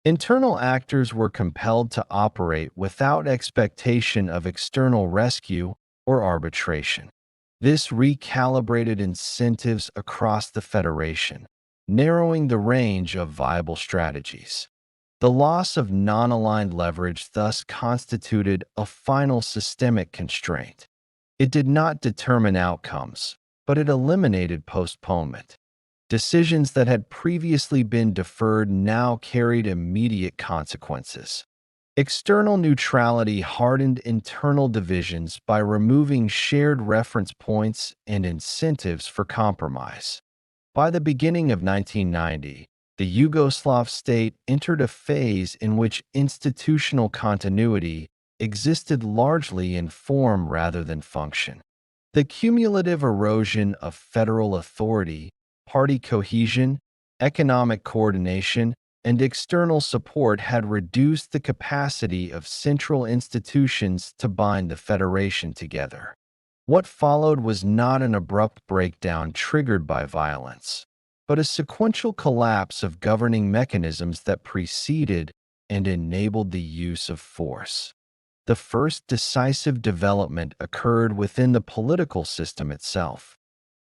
[SPEAKER 1] Internal actors were compelled to operate without expectation of external rescue or arbitration. This recalibrated incentives across the Federation, narrowing the range of viable strategies. The loss of non-aligned leverage thus constituted a final systemic constraint. It did not determine outcomes, but it eliminated postponement. Decisions that had previously been deferred now carried immediate consequences. External neutrality hardened internal divisions by removing shared reference points and incentives for compromise. By the beginning of 1990, the Yugoslav state entered a phase in which institutional continuity existed largely in form rather than function. The cumulative erosion of federal authority, party cohesion, economic coordination, and external support had reduced the capacity of central institutions to bind the Federation together. What followed was not an abrupt breakdown triggered by violence. but a sequential collapse of governing mechanisms that preceded and enabled the use of force. The first decisive development occurred within the political system itself.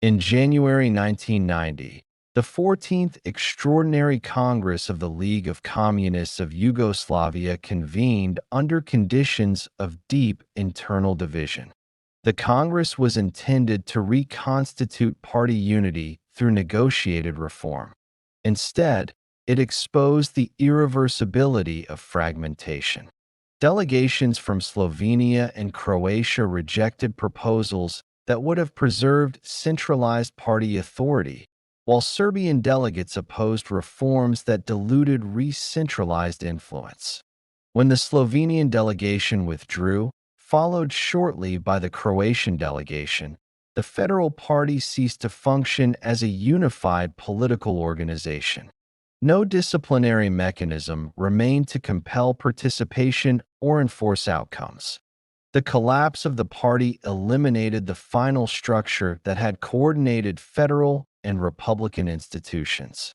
[SPEAKER 1] In January 1990, the 14th Extraordinary Congress of the League of Communists of Yugoslavia convened under conditions of deep internal division. The Congress was intended to reconstitute party unity through negotiated reform. Instead, it exposed the irreversibility of fragmentation. Delegations from Slovenia and Croatia rejected proposals that would have preserved centralized party authority, while Serbian delegates opposed reforms that diluted re-centralized influence. When the Slovenian delegation withdrew, followed shortly by the Croatian delegation, the Federal Party ceased to function as a unified political organization. No disciplinary mechanism remained to compel participation or enforce outcomes. The collapse of the party eliminated the final structure that had coordinated federal and republican institutions.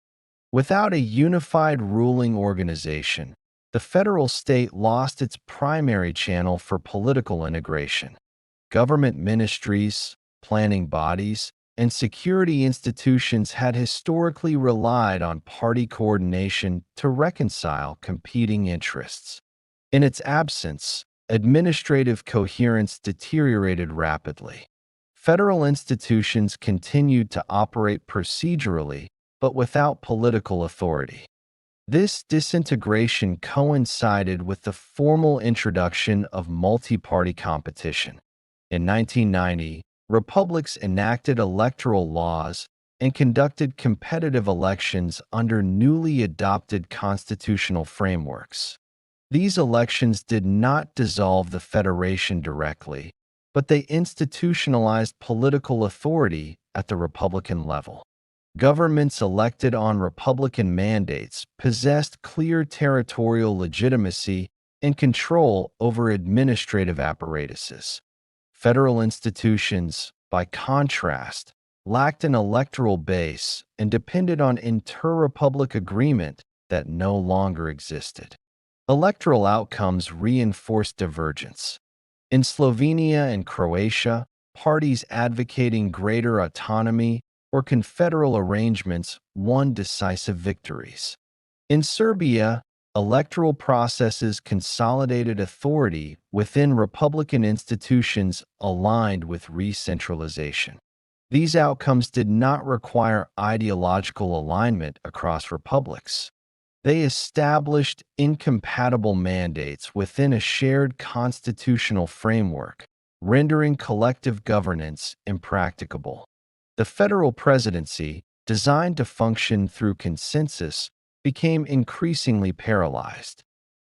[SPEAKER 1] Without a unified ruling organization, the federal state lost its primary channel for political integration. Government ministries, planning bodies, and security institutions had historically relied on party coordination to reconcile competing interests. In its absence, administrative coherence deteriorated rapidly. Federal institutions continued to operate procedurally, but without political authority. This disintegration coincided with the formal introduction of multi-party competition. In 1990, republics enacted electoral laws and conducted competitive elections under newly adopted constitutional frameworks. These elections did not dissolve the federation directly, but they institutionalized political authority at the republican level. Governments elected on Republican mandates possessed clear territorial legitimacy and control over administrative apparatuses. Federal institutions, by contrast, lacked an electoral base and depended on inter-republic agreement that no longer existed. Electoral outcomes reinforced divergence. In Slovenia and Croatia, parties advocating greater autonomy or confederal arrangements won decisive victories. In Serbia, electoral processes consolidated authority within republican institutions aligned with re-centralization. These outcomes did not require ideological alignment across republics. They established incompatible mandates within a shared constitutional framework, rendering collective governance impracticable. The federal presidency, designed to function through consensus, became increasingly paralyzed.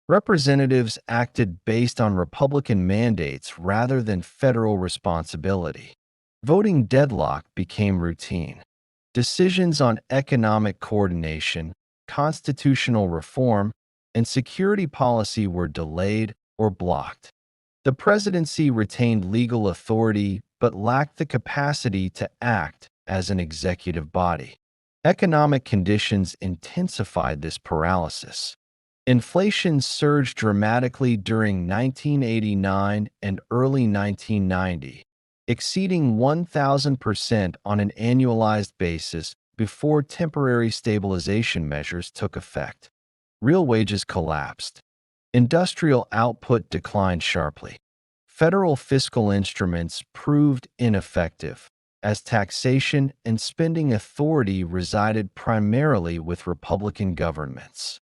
[SPEAKER 1] Representatives acted based on Republican mandates rather than federal responsibility. Voting deadlock became routine. Decisions on economic coordination, constitutional reform, and security policy were delayed or blocked. The presidency retained legal authority but lacked the capacity to act as an executive body. Economic conditions intensified this paralysis. Inflation surged dramatically during 1989 and early 1990, exceeding 1,000% on an annualized basis before temporary stabilization measures took effect. Real wages collapsed. Industrial output declined sharply. Federal fiscal instruments proved ineffective, as taxation and spending authority resided primarily with Republican governments.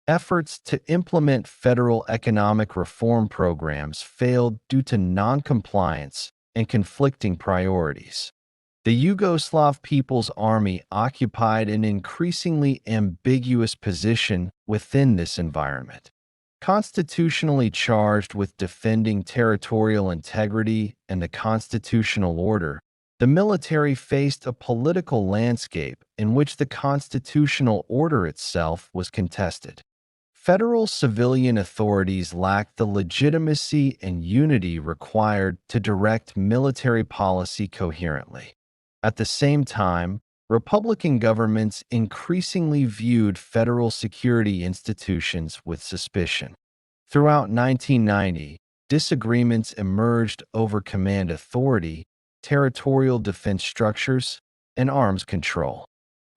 [SPEAKER 1] Efforts to implement federal economic reform programs failed due to non-compliance and conflicting priorities. The Yugoslav People's Army occupied an increasingly ambiguous position within this environment. Constitutionally charged with defending territorial integrity and the constitutional order, the military faced a political landscape in which the constitutional order itself was contested. Federal civilian authorities lacked the legitimacy and unity required to direct military policy coherently. At the same time, Republican governments increasingly viewed federal security institutions with suspicion. Throughout 1990, disagreements emerged over command authority, territorial defense structures, and arms control.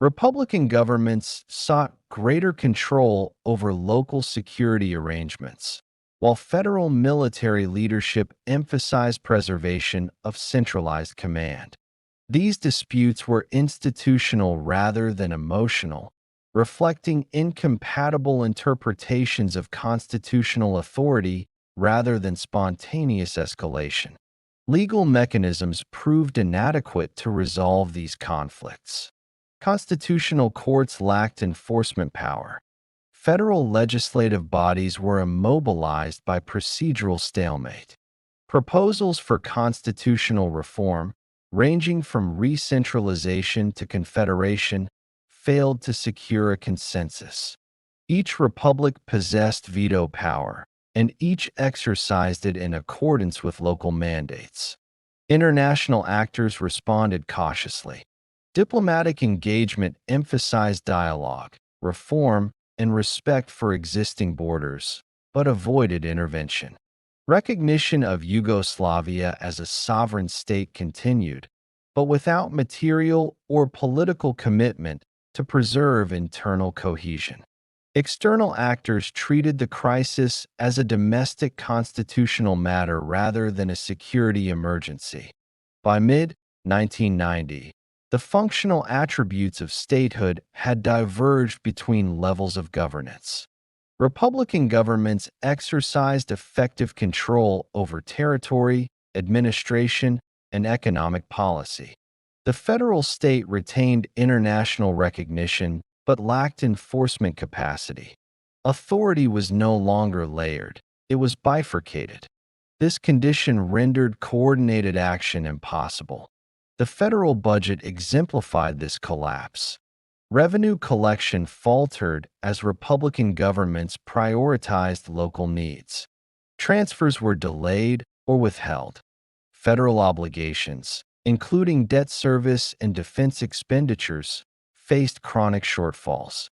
[SPEAKER 1] Republican governments sought greater control over local security arrangements, while federal military leadership emphasized preservation of centralized command. These disputes were institutional rather than emotional, reflecting incompatible interpretations of constitutional authority rather than spontaneous escalation. Legal mechanisms proved inadequate to resolve these conflicts. Constitutional courts lacked enforcement power. Federal legislative bodies were immobilized by procedural stalemate. Proposals for constitutional reform, ranging from re-centralization to confederation, failed to secure a consensus. Each republic possessed veto power, and each exercised it in accordance with local mandates. International actors responded cautiously. Diplomatic engagement emphasized dialogue, reform, and respect for existing borders, but avoided intervention. Recognition of Yugoslavia as a sovereign state continued, but without material or political commitment to preserve internal cohesion. External actors treated the crisis as a domestic constitutional matter rather than a security emergency. By mid-1990, the functional attributes of statehood had diverged between levels of governance. Republican governments exercised effective control over territory, administration, and economic policy. The federal state retained international recognition but lacked enforcement capacity. Authority was no longer layered, it was bifurcated. This condition rendered coordinated action impossible. The federal budget exemplified this collapse. Revenue collection faltered as Republican governments prioritized local needs. Transfers were delayed or withheld. Federal obligations, including debt service and defense expenditures, faced chronic shortfalls.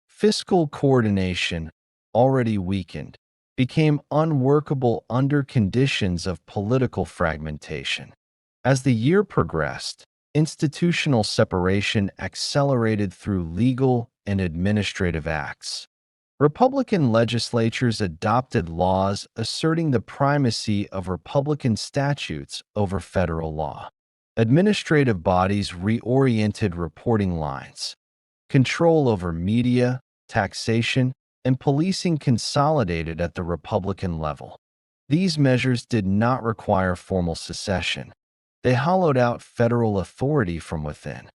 [SPEAKER 1] Fiscal coordination, already weakened, became unworkable under conditions of political fragmentation. As the year progressed, institutional separation accelerated through legal and administrative acts. Republican legislatures adopted laws asserting the primacy of Republican statutes over federal law. Administrative bodies reoriented reporting lines. Control over media, taxation, and policing consolidated at the Republican level. These measures did not require formal secession. They hollowed out federal authority from within.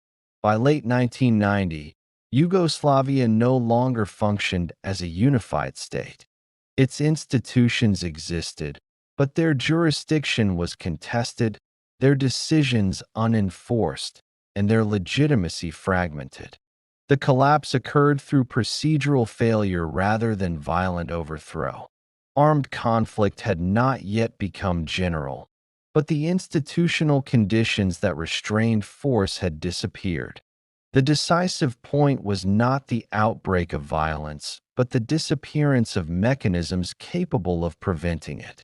[SPEAKER 1] By late 1990, Yugoslavia no longer functioned as a unified state. Its institutions existed, but their jurisdiction was contested, their decisions unenforced, and their legitimacy fragmented. The collapse occurred through procedural failure rather than violent overthrow. Armed conflict had not yet become general, but the institutional conditions that restrained force had disappeared. The decisive point was not the outbreak of violence, but the disappearance of mechanisms capable of preventing it.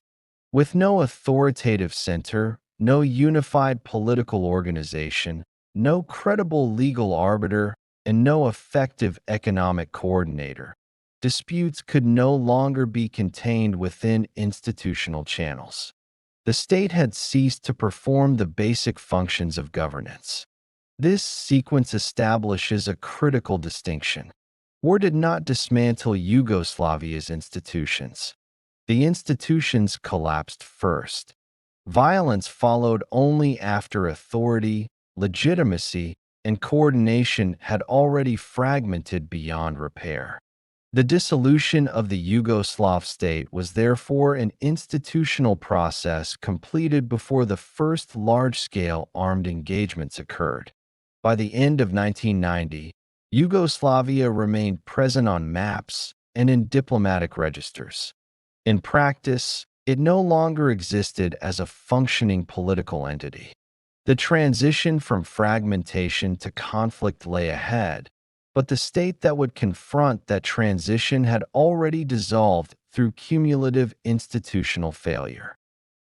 [SPEAKER 1] With no authoritative center, no unified political organization, no credible legal arbiter, and no effective economic coordinator, disputes could no longer be contained within institutional channels. The state had ceased to perform the basic functions of governance. This sequence establishes a critical distinction. War did not dismantle Yugoslavia's institutions. The institutions collapsed first. Violence followed only after authority, legitimacy, and coordination had already fragmented beyond repair. The dissolution of the Yugoslav state was therefore an institutional process completed before the first large-scale armed engagements occurred. By the end of 1990, Yugoslavia remained present on maps and in diplomatic registers. In practice, it no longer existed as a functioning political entity. The transition from fragmentation to conflict lay ahead, but the state that would confront that transition had already dissolved through cumulative institutional failure.